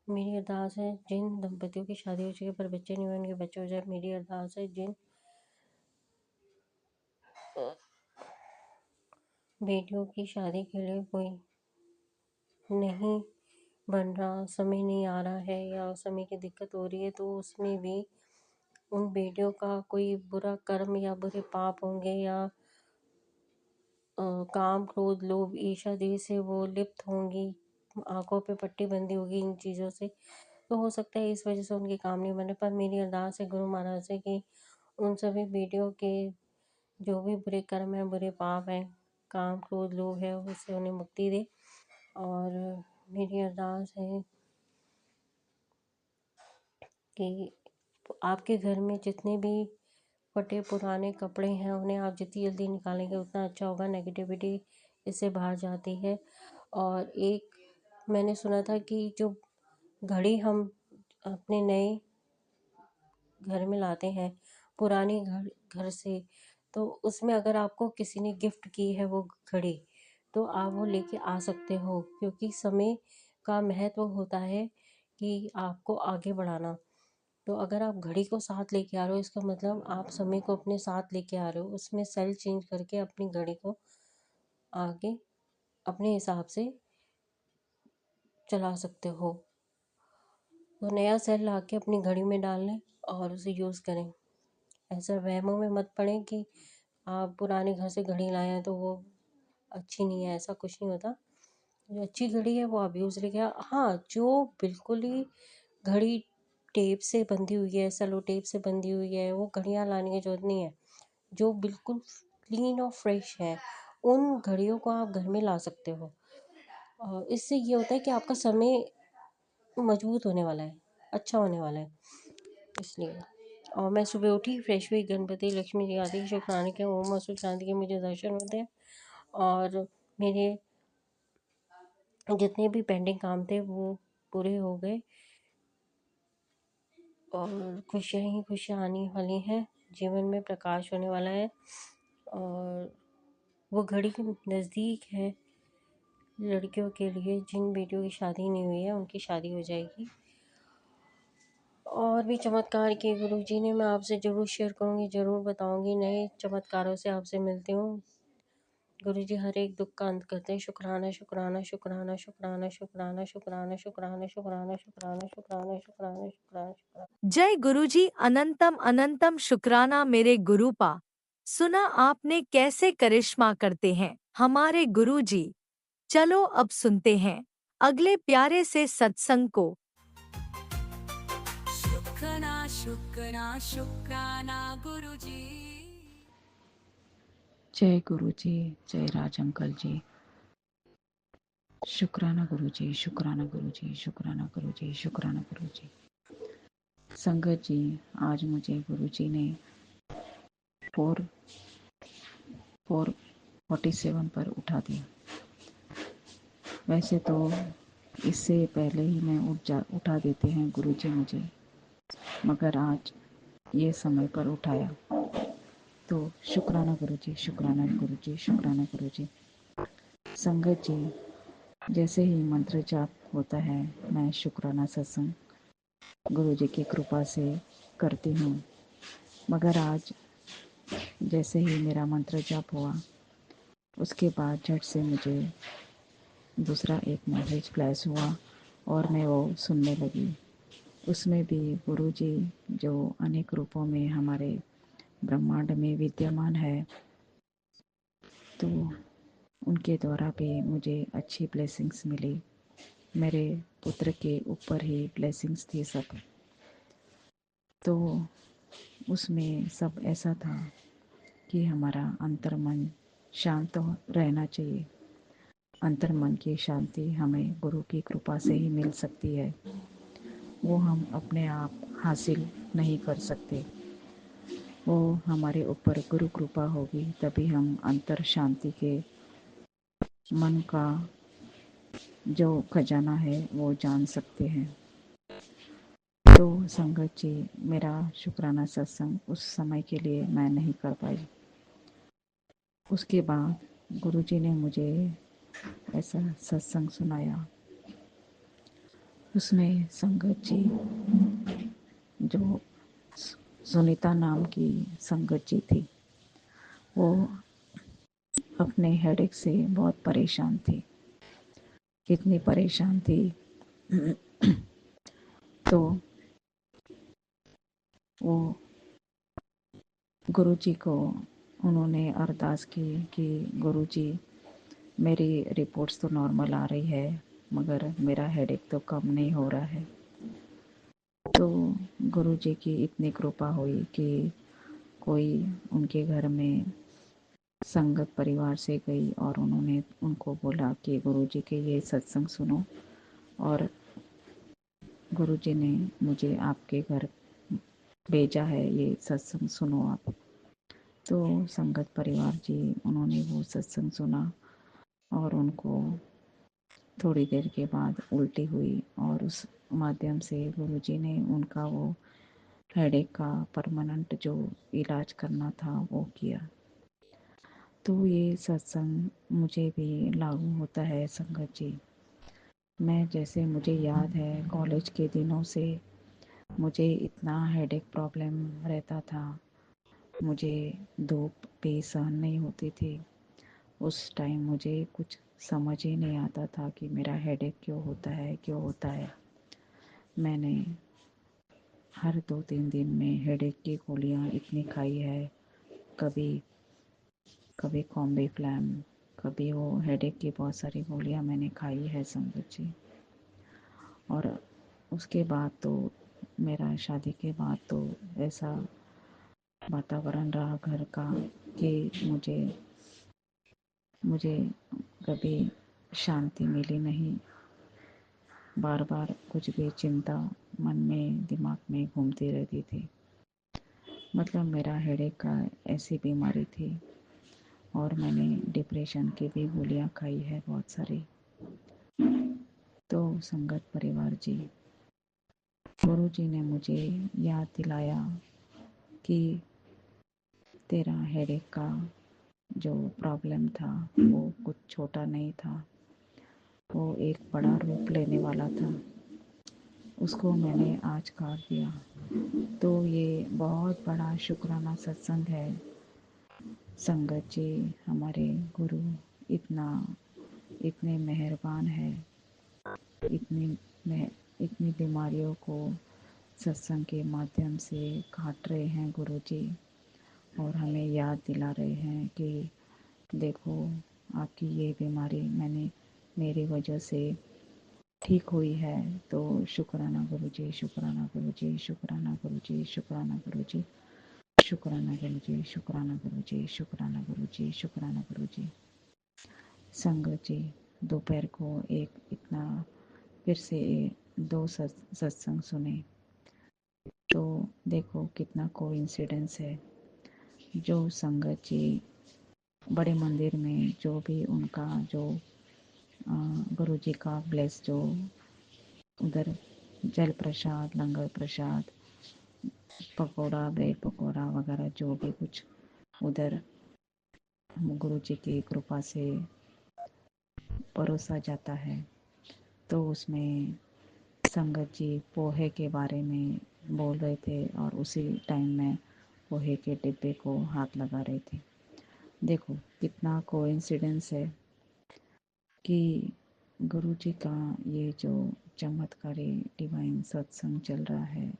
मेरी अरदास है जिन दंपतियों की शादी हो चुकी पर बच्चे नहीं हुए उनके बच्चे हो जाए। मेरी अरदास है जिन बेटियों की शादी के लिए कोई नहीं बन रहा, समय नहीं आ रहा है या समय की दिक्कत हो रही है, तो उसमें भी उन बेटियों का कोई बुरा कर्म या बुरे पाप होंगे या काम क्रोध लोभ ईर्ष्या देह से वो लिप्त होंगी, आंखों पे पट्टी बंधी होगी इन चीज़ों से, तो हो सकता है इस वजह से उनके काम नहीं बने। पर मेरी अरदास है गुरु महाराज से कि उन सभी बेटियों के जो भी बुरे कर्म हैं, बुरे पाप हैं, काम क्रोध लोभ है, उससे उन्हें मुक्ति दे। और मेरी अरदास है कि आपके घर में जितने भी फटे पुराने कपड़े हैं उन्हें आप जितनी जल्दी निकालेंगे उतना अच्छा होगा। नेगेटिविटी इससे बाहर जाती है। और एक मैंने सुना था कि जो घड़ी हम अपने नए घर में लाते हैं पुरानी घर से, तो उसमें अगर आपको किसी ने गिफ्ट की है वो घड़ी, तो आप वो लेके आ सकते हो, क्योंकि समय का महत्व होता है कि आपको आगे बढ़ाना। तो अगर आप घड़ी को साथ लेके आ रहे हो, इसका मतलब आप समय को अपने साथ लेके आ रहे हो। उसमें सेल चेंज करके अपनी घड़ी को आगे अपने हिसाब से चला सकते हो। तो नया सेल ला के अपनी घड़ी में डाल लें और उसे यूज़ करें। ऐसा वहमों में मत पड़ें कि आप पुराने घर से घड़ी लाए हैं तो वो अच्छी नहीं है, ऐसा कुछ नहीं होता। जो अच्छी घड़ी है वो आप यूज़ लेके हाँ, जो बिल्कुल ही घड़ी टेप से बंधी हुई है, सेलो टेप से बंधी हुई है, वो घड़ियाँ लाने की ज़रूरत नहीं है। जो बिल्कुल क्लीन और फ्रेश है, उन घड़ियों को आप घर में ला सकते हो। और इससे ये होता है कि आपका समय मजबूत होने वाला है, अच्छा होने वाला है, इसलिए। और मैं सुबह उठी, फ्रेश हुई, गणपति लक्ष्मी जी आदि के शुक्राने के, ओम और सुख शांति के मुझे दर्शन होते हैं, और मेरे जितने भी पेंडिंग काम थे वो पूरे हो गए, और खुशियाँ ही खुशियाँ आने वाली हैं, जीवन में प्रकाश होने वाला है। और वो घड़ी नज़दीक है लड़कियों के लिए, जिन बेटियों की शादी नहीं हुई है उनकी शादी हो जाएगी। और भी चमत्कार किए गुरुजी ने, मैं आपसे ज़रूर शेयर करूँगी, ज़रूर बताऊँगी। नए चमत्कारों से आपसे मिलती हूँ। गुरुजी हर एक दुख का अंत करते हैं। शुक्राना शुक्राना शुक्राना शुक्राना शुक्राना शुक्राना शुक्राना शुक्राना शुक्राना शुक्राना शुक्राना शुक्राना। जय गुरुजी, अनंतम अनंतम शुक्राना मेरे गुरुपा। सुना आपने कैसे करिश्मा करते हैं हमारे गुरुजी। चलो अब सुनते हैं अगले प्यारे से सत्संग को। शुक्राना शुक्राना शुक्राना गुरुजी। जय गुरु जी, जय राज अंकल जी। शुक्राना गुरु जी, शुक्राना गुरु जी, शुक्राना गुरु जी, शुक्राना गुरु जी। संगत जी, आज मुझे गुरु जी ने 447 पर उठा दिया। वैसे तो इससे पहले ही मैं उठा देते हैं गुरु जी मुझे, मगर आज ये समय पर उठाया, तो शुक्राना गुरु जी, शुक्राना गुरु जी, शुक्राना गुरु जी। संगत जी, जैसे ही मंत्र जाप होता है, मैं शुक्राना सत्संग गुरु जी की कृपा से करती हूँ। मगर आज जैसे ही मेरा मंत्र जाप हुआ, उसके बाद झट से मुझे दूसरा एक मैसेज फ्लैश हुआ और मैं वो सुनने लगी। उसमें भी गुरु जी जो अनेक रूपों में हमारे ब्रह्मांड में विद्यमान है, तो उनके द्वारा भी मुझे अच्छी ब्लेसिंग्स मिली। मेरे पुत्र के ऊपर ही ब्लेसिंग्स थी सब। तो उसमें सब ऐसा था कि हमारा अंतर्मन शांत रहना चाहिए। अंतर्मन की शांति हमें गुरु की कृपा से ही मिल सकती है, वो हम अपने आप हासिल नहीं कर सकते। वो हमारे ऊपर गुरु कृपा होगी, तभी हम अंतर शांति के मन का जो खजाना है वो जान सकते हैं। तो संगत जी, मेरा शुक्राना सत्संग उस समय के लिए मैं नहीं कर पाई। उसके बाद गुरुजी ने मुझे ऐसा सत्संग सुनाया। उसमें संगत जी, जो सुनीता नाम की संगत जी थी, वो अपने हेडेक से बहुत परेशान थी। कितनी परेशान थी तो वो गुरुजी को उन्होंने अरदास की कि गुरुजी, मेरी रिपोर्ट्स तो नॉर्मल आ रही है, मगर मेरा हेडेक तो कम नहीं हो रहा है। तो गुरुजी की इतनी कृपा हुई कि कोई उनके घर में संगत परिवार से गई और उन्होंने उनको बोला कि गुरुजी के ये सत्संग सुनो, और गुरुजी ने मुझे आपके घर भेजा है, ये सत्संग सुनो आप। तो संगत परिवार जी, उन्होंने वो सत्संग सुना और उनको थोड़ी देर के बाद उल्टी हुई और उस माध्यम से गुरुजी ने उनका वो हेडेक का परमानेंट जो इलाज करना था वो किया। तो ये सत्संग मुझे भी लागू होता है संगत जी। मैं जैसे मुझे याद है कॉलेज के दिनों से मुझे इतना हेडेक प्रॉब्लम रहता था, मुझे धूप भी सहन नहीं होती थी। उस टाइम मुझे कुछ समझ ही नहीं आता था कि मेरा हेडेक क्यों होता है। मैंने हर 2-3 दिन में हेडेक की गोलियाँ इतनी खाई है, कभी कॉम्बीफ्लैम, कभी वो हेडेक की बहुत सारी गोलियाँ मैंने खाई है संगत जी। और उसके बाद तो मेरा शादी के बाद तो ऐसा वातावरण रहा घर का कि मुझे कभी शांति मिली नहीं। बार बार कुछ भी चिंता मन में दिमाग में घूमती रहती थी। मतलब मेरा हेडेक का ऐसी बीमारी थी। और मैंने डिप्रेशन की भी गोलियां खाई है बहुत सारी। तो संगत परिवार जी, गुरु जी ने मुझे याद दिलाया कि तेरा हेडेक का जो प्रॉब्लम था वो कुछ छोटा नहीं था, वो एक बड़ा रूप लेने वाला था। उसको मैंने आज काट दिया। तो ये बहुत बड़ा शुक्राना सत्संग है संगत जी। हमारे गुरु इतने मेहरबान है, इतनी बीमारियों को सत्संग के माध्यम से काट रहे हैं गुरु जी, और हमें याद दिला रहे हैं कि देखो आपकी ये बीमारी मेरी वजह से ठीक हुई है। तो शुक्राना गुरु जी, शुक्राना गुरु जी, शुक्राना गुरु जी, शुक्राना गुरु जी, शुक्राना गुरु जी, शुक्राना गुरु जी, शुक्राना गुरु जी, शुक्राना गुरु जी। संगत जी, दोपहर को फिर से 2 सत्संग सुने तो देखो कितना कोइंसिडेंस है। जो संगत जी बड़े मंदिर में जो भी उनका जो गुरु जी का ब्लेस जो उधर जल प्रसाद, लंगर प्रसाद, पकौड़ा, ब्रेड पकौड़ा वगैरह जो भी कुछ उधर गुरु जी की कृपा से परोसा जाता है, तो उसमें संगत जी पोहे के बारे में बोल रहे थे और उसी टाइम में पोहे के डिब्बे को हाथ लगा रहे थे। देखो कितना कोइंसिडेंस है कि गुरु जी का ये जो चमत्कारी डिवाइन सत्संग चल रहा है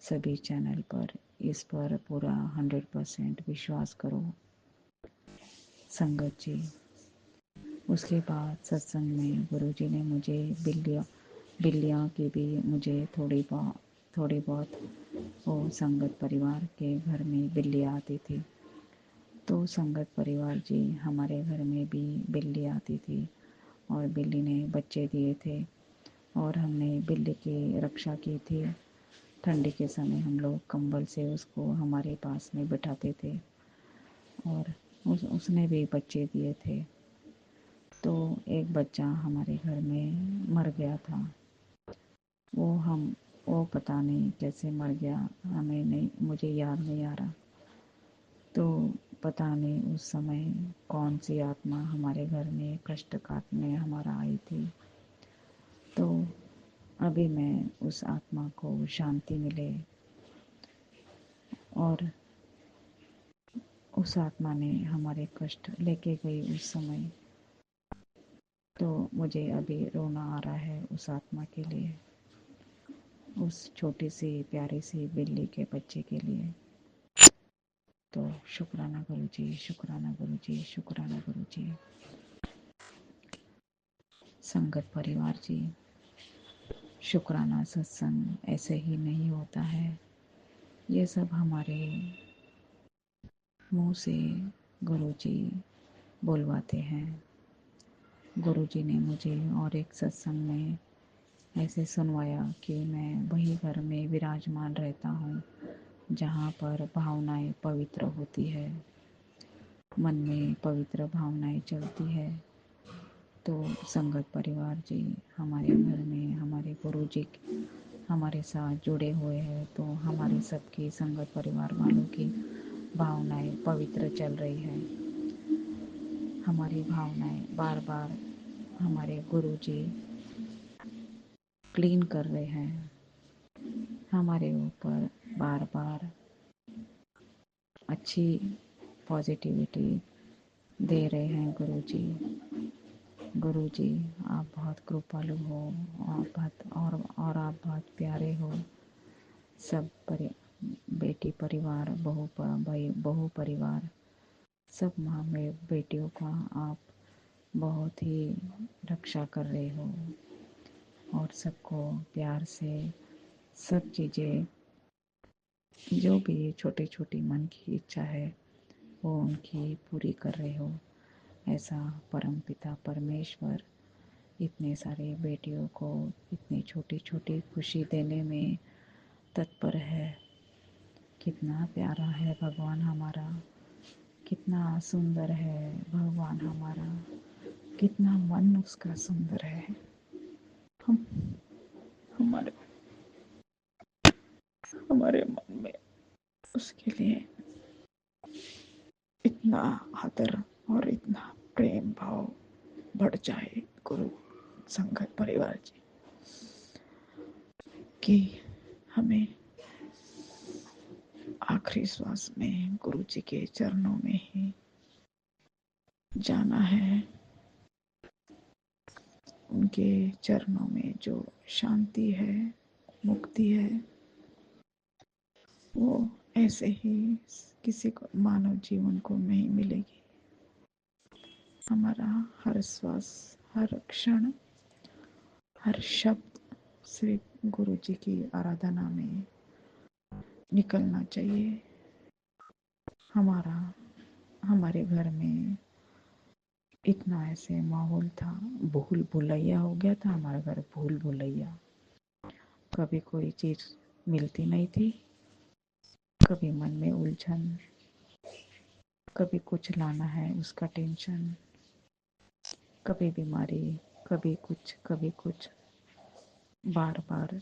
सभी चैनल पर, इस पर पूरा 100% विश्वास करो संगत जी। उसके बाद सत्संग में गुरु जी ने मुझे बिल्लियाँ की भी मुझे थोड़ी बहुत वो संगत परिवार के घर में बिल्ली आती थी। तो संगत परिवार जी हमारे घर में भी बिल्ली आती थी और बिल्ली ने बच्चे दिए थे और हमने बिल्ली की रक्षा की थी। ठंडी के समय हम लोग कंबल से उसको हमारे पास में बिठाते थे और उसने भी बच्चे दिए थे। तो एक बच्चा हमारे घर में मर गया था। वो पता नहीं कैसे मर गया, मुझे याद नहीं आ रहा। तो पता नहीं उस समय कौन सी आत्मा हमारे घर में कष्ट काटने हमारा आई थी। तो अभी मैं उस आत्मा को शांति मिले और उस आत्मा ने हमारे कष्ट लेके गई उस समय। तो मुझे अभी रोना आ रहा है उस आत्मा के लिए, उस छोटी सी प्यारी सी बिल्ली के बच्चे के लिए। तो शुक्राना गुरु जी, शुक्राना गुरु जी, शुक्राना गुरु जी। संगत परिवार जी, शुक्राना सत्संग ऐसे ही नहीं होता है। ये सब हमारे मुंह से गुरु जी बुलवाते हैं। गुरु जी ने मुझे और एक सत्संग में ऐसे सुनवाया कि मैं वही घर में विराजमान रहता हूँ जहाँ पर भावनाएं पवित्र होती है, मन में पवित्र भावनाएं चलती है। तो संगत परिवार जी हमारे घर में हमारे गुरु जी हमारे साथ जुड़े हुए हैं, तो हमारी सबकी संगत परिवार वालों की भावनाएं पवित्र चल रही है। हमारी भावनाएं बार बार हमारे गुरु जी क्लीन कर रहे हैं, हमारे ऊपर बार बार अच्छी पॉजिटिविटी दे रहे हैं गुरु जी। गुरु जी आप बहुत कृपालु हो, और आप बहुत प्यारे हो। सब बेटी परिवार, बहू परिवार, सब माँ में बेटियों का आप बहुत ही रक्षा कर रहे हो और सबको प्यार से सब चीज़ें जो भी छोटी छोटी मन की इच्छा है वो उनकी पूरी कर रहे हो। ऐसा परमपिता परमेश्वर इतने सारे बेटियों को इतनी छोटी छोटी खुशी देने में तत्पर है। कितना प्यारा है भगवान हमारा, कितना सुंदर है भगवान हमारा, कितना मन उसका सुंदर है। हम हमारे हमारे मन में उसके लिए इतना आदर और इतना प्रेम भाव बढ़ जाए गुरु संगत परिवार जी कि हमें आखिरी श्वास में गुरु जी के चरणों में ही जाना है। उनके चरणों में जो शांति है, मुक्ति है, वो ऐसे ही किसी को मानव जीवन को नहीं मिलेगी। हमारा हर श्वास, हर क्षण, हर शब्द सिर्फ गुरु जी की आराधना में निकलना चाहिए। हमारे घर में इतना ऐसे माहौल था, भूल भुलैया हो गया था हमारा घर, भूल भुलैया। कभी कोई चीज मिलती नहीं थी, कभी मन में उलझन, कभी कुछ लाना है उसका टेंशन, कभी बीमारी, कभी कुछ, बार बार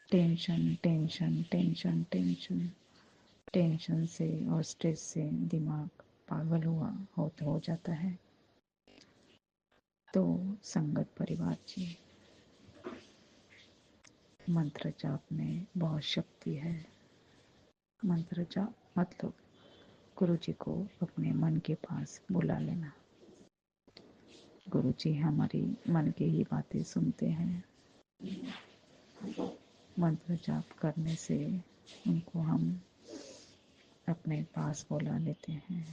tension tension tension tension tension से और स्ट्रेस से दिमाग पागल हो जाता है। तो संगत परिवार जी, मंत्र जाप में बहुत शक्ति है। मंत्र जाप मतलब गुरु जी को अपने मन के पास बुला लेना। गुरु जी हमारी मन की ही बातें सुनते हैं। मंत्र जाप करने से उनको हम अपने पास बुला लेते हैं।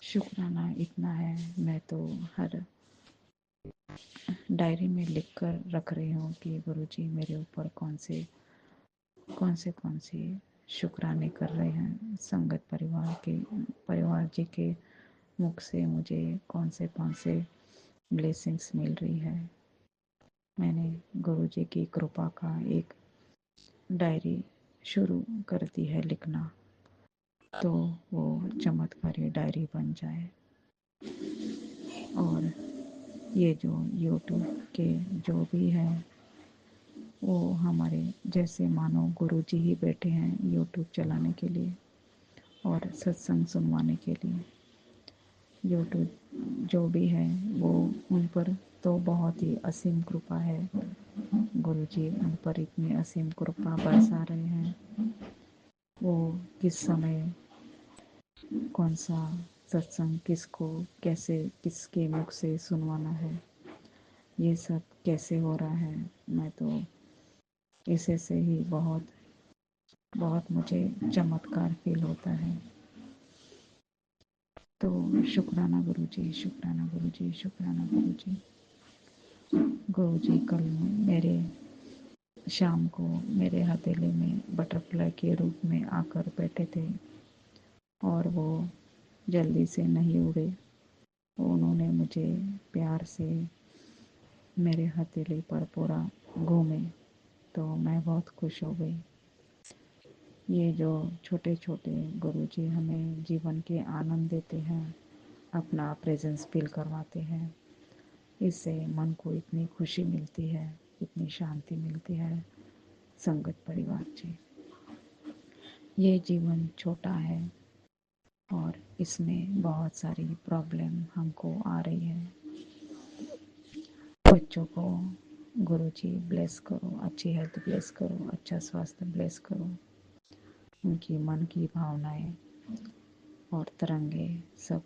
शुक्राना इतना है, मैं तो हर डायरी में लिख कर रख रही हूँ कि गुरु जी मेरे ऊपर कौन से शुक्राने कर रहे हैं। संगत परिवार जी के मुख से मुझे कौन से ब्लेसिंग्स मिल रही है। मैंने गुरु जी की कृपा का एक डायरी शुरू कर दी है लिखना, तो वो चमत्कारी डायरी बन जाए। और ये जो यूट्यूब के जो भी है वो हमारे जैसे मानो गुरु जी ही बैठे हैं यूट्यूब चलाने के लिए और सत्संग सुनवाने के लिए। यूट्यूब जो भी है वो उन पर तो बहुत ही असीम कृपा है। गुरु जी उन पर इतनी असीम कृपा बरसा रहे हैं। वो किस समय कौन सा सत्संग किसको कैसे किसके मुख से सुनवाना है, ये सब कैसे हो रहा है, मैं तो इसे से ही बहुत मुझे चमत्कार फील होता है। तो शुक्राना गुरु जी, शुक्राना गुरु जी, शुक्राना गुरु जी। गुरु जी कल मेरे शाम को मेरे हथेली में बटरफ्लाई के रूप में आकर बैठे थे और वो जल्दी से नहीं उड़े। उन्होंने मुझे प्यार से मेरे हथेली पर पूरा घूमे, तो मैं बहुत खुश हो गई। ये जो छोटे छोटे गुरुजी हमें जीवन के आनंद देते हैं, अपना प्रेजेंस फील करवाते हैं, इससे मन को इतनी खुशी मिलती है, इतनी शांति मिलती है। संगत परिवार जी, ये जीवन छोटा है और इसमें बहुत सारी प्रॉब्लम हमको आ रही है। बच्चों को गुरुजी ब्लेस करो, अच्छी हेल्थ ब्लेस करो, अच्छा स्वास्थ्य ब्लेस करो, उनकी मन की भावनाएं और तरंगे सब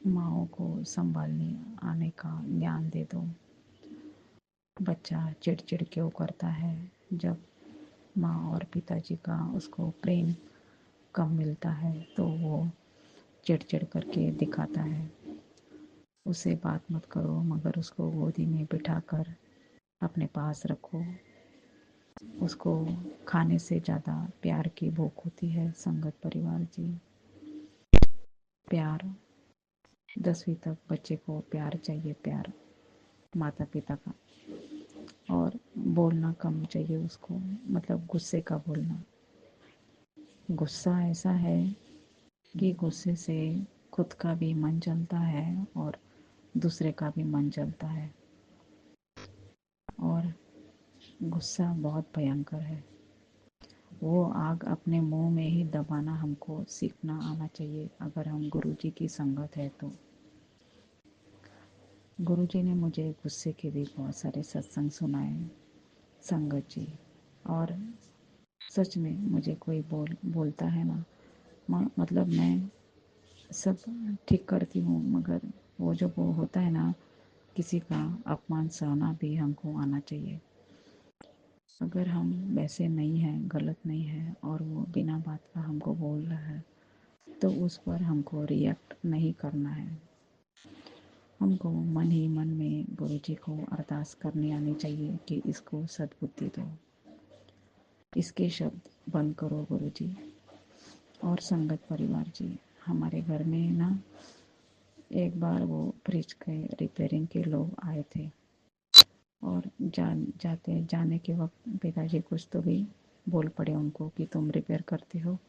माँओं को संभालने आने का ज्ञान दे दो। बच्चा चिड़चिड़ क्यों करता है? जब माँ और पिताजी का उसको प्रेम कम मिलता है तो वो चिड़चिड़ करके दिखाता है। उसे बात मत करो, मगर उसको गोदी में बिठाकर अपने पास रखो। उसको खाने से ज़्यादा प्यार की भूख होती है। संगत परिवार जी, प्यार 10वीं तक बच्चे को प्यार चाहिए, प्यार माता पिता का, और बोलना कम चाहिए उसको, मतलब गुस्से का बोलना। गुस्सा ऐसा है कि गुस्से से खुद का भी मन जलता है और दूसरे का भी मन जलता है, और गुस्सा बहुत भयंकर है। वो आग अपने मुंह में ही दबाना हमको सीखना आना चाहिए, अगर हम गुरुजी की संगत है तो। गुरुजी ने मुझे गुस्से के भी बहुत सारे सत्संग सुनाए, संगत जी। और सच में मुझे कोई बोलता है ना, मतलब मैं सब ठीक करती हूँ, मगर वो जो वो होता है ना, किसी का अपमान सहना भी हमको आना चाहिए। अगर हम वैसे नहीं हैं, गलत नहीं हैं, और वो बिना बात का हमको बोल रहा है तो उस पर हमको रिएक्ट नहीं करना है। हमको मन ही मन में गुरुजी को अरदास करनी आनी चाहिए कि इसको सद्बुद्धि दो, इसके शब्द बंद करो गुरुजी। और संगत परिवार जी, हमारे घर में ना एक बार वो फ्रिज के रिपेयरिंग के लोग आए थे, और जाने के वक्त पिताजी कुछ तो भी बोल पड़े उनको कि तुम रिपेयर करते हो,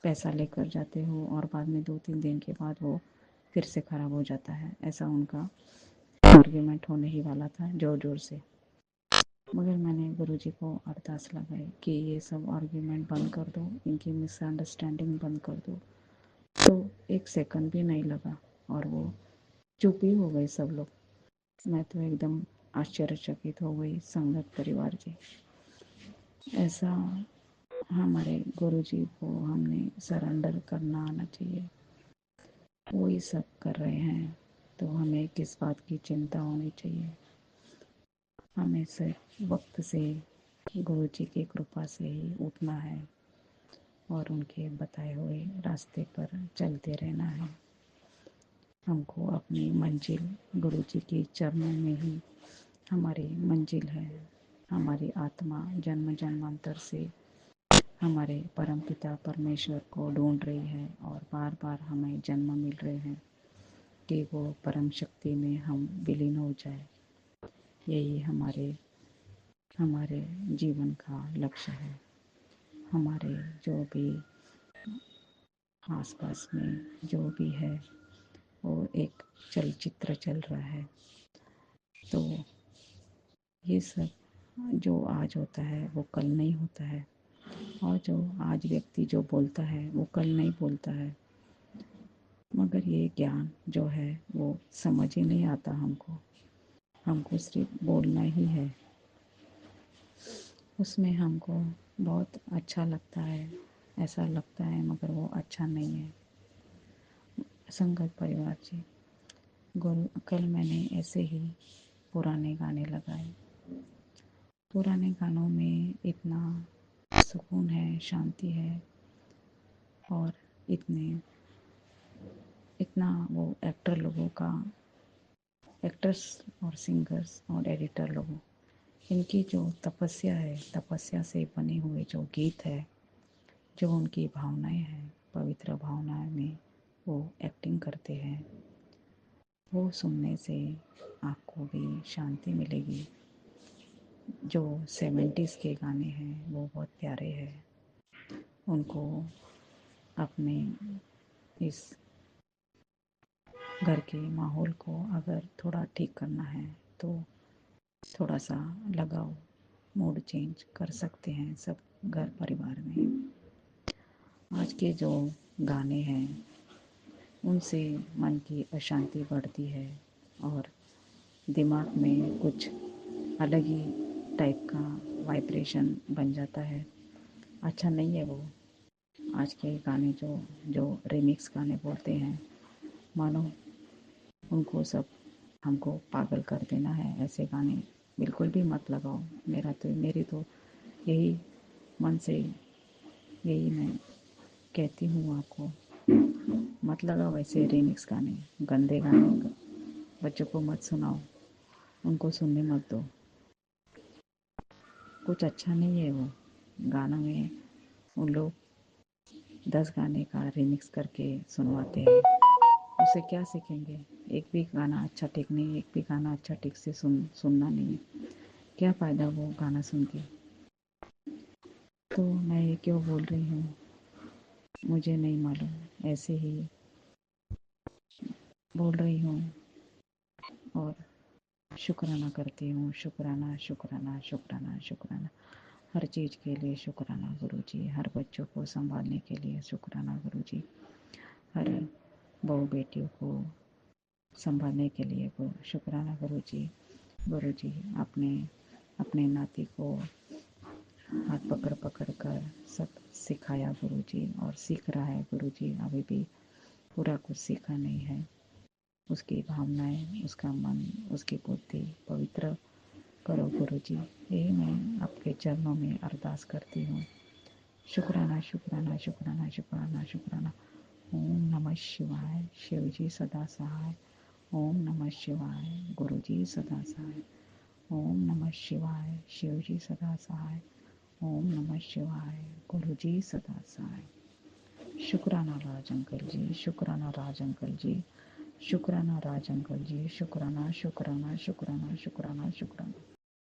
पैसा लेकर जाते हो, और बाद में 2-3 दिन के बाद वो फिर से ख़राब हो जाता है। ऐसा उनका आर्ग्यूमेंट होने ही वाला था ज़ोर ज़ोर से। मगर मैंने गुरुजी को अरदास लगाई कि ये सब आर्ग्यूमेंट बंद कर दो, इनकी मिसअंडरस्टैंडिंग बंद कर दो। तो 1 सेकंड भी नहीं लगा और वो चुप ही हो गए सब लोग। मैं तो एकदम आश्चर्यचकित हो गई। संगत परिवार जी, ऐसा हमारे गुरुजी को हमने सरेंडर करना आना चाहिए। वो ही सब कर रहे हैं तो हमें किस बात की चिंता होनी चाहिए। हमें सिर्फ वक्त से गुरुजी की कृपा से ही उठना है और उनके बताए हुए रास्ते पर चलते रहना है। हमको अपनी मंजिल गुरुजी के चरणों में ही हमारी मंजिल है। हमारी आत्मा जन्म जन्मांतर से हमारे परमपिता परमेश्वर को ढूंढ रही है, और बार बार हमें जन्म मिल रहे हैं कि वो परम शक्ति में हम विलीन हो जाए। यही हमारे जीवन का लक्ष्य है। हमारे जो भी आसपास में जो भी है वो एक चलचित्र चल रहा है। तो ये सब जो आज होता है वो कल नहीं होता है, और जो आज व्यक्ति जो बोलता है वो कल नहीं बोलता है। मगर ये ज्ञान जो है वो समझ ही नहीं आता हमको सिर्फ बोलना ही है। उसमें हमको बहुत अच्छा लगता है, ऐसा लगता है, मगर वो अच्छा नहीं है। संगत परिवार जी, कल मैंने ऐसे ही पुराने गाने लगाए। पुराने गानों में इतना सुकून है, शांति है, और इतना वो एक्टर्स और सिंगर्स और एडिटर लोगों, इनकी जो तपस्या है, तपस्या से बने हुए जो गीत है, जो उनकी भावनाएं हैं, पवित्र भावनाएं में वो एक्टिंग करते हैं, वो सुनने से आपको भी शांति मिलेगी। जो 70s के गाने हैं वो बहुत प्यारे हैं, उनको अपने इस घर के माहौल को अगर थोड़ा ठीक करना है तो थोड़ा सा लगाओ, मूड चेंज कर सकते हैं सब घर परिवार में। आज के जो गाने हैं उनसे मन की अशांति बढ़ती है और दिमाग में कुछ अलग ही टाइप का वाइब्रेशन बन जाता है। अच्छा नहीं है वो। आज के गाने जो जो रिमिक्स गाने बोलते हैं, मानो उनको सब हमको पागल कर देना है। ऐसे गाने बिल्कुल भी मत लगाओ। मेरी तो यही मन से यही मैं कहती हूँ आपको, मत लगाओ ऐसे रिमिक्स गाने, गंदे गाने। बच्चों को मत सुनाओ, उनको सुनने मत दो। कुछ अच्छा नहीं है वो गाना में। उन लोग 10 गाने का रिमिक्स करके सुनवाते हैं, उससे क्या सीखेंगे? एक भी गाना अच्छा ठीक नहीं, एक भी गाना अच्छा ठीक से सुनना नहीं है। क्या फ़ायदा वो गाना सुन के? तो मैं ये क्यों बोल रही हूँ मुझे नहीं मालूम, ऐसे ही बोल रही हूँ और शुक्राना करती हूँ। शुक्राना शुक्राना शुक्राना शुक्राना, हर चीज़ के लिए शुक्राना गुरुजी। हर बच्चों को संभालने के लिए शुक्राना गुरुजी। हर बहू बेटियों को संभालने के लिए शुक्राना गुरुजी। गुरुजी आपने अपने नाती को हाथ पकड़ पकड़ कर सब सिखाया गुरुजी, और सीख रहा है गुरुजी। अभी भी पूरा कुछ सीखा नहीं है। उसकी भावनाएं, उसका मन, उसकी बुद्धि पवित्र करो गुरुजी। यही मैं आपके चरणों में अरदास करती हूँ। शुक्राना शुक्राना शुक्राना शुक्राना शुक्राना। ओम नमः शिवाय। शिव जी सदा सहाय। ओम नमः शिवाय। गुरु जी सदा सहाय। ओम नमः शिवाय। शिव जी सदा सहाय। ओम नमः शिवाय। गुरु जी सदा सहाय। शुक्राना राज अंकल जी, शुक्राना राज अंकल जी, शुक्राना राज अंकल जी, शुक्राना शुक्राना शुक्राना शुक्राना शुक्राना।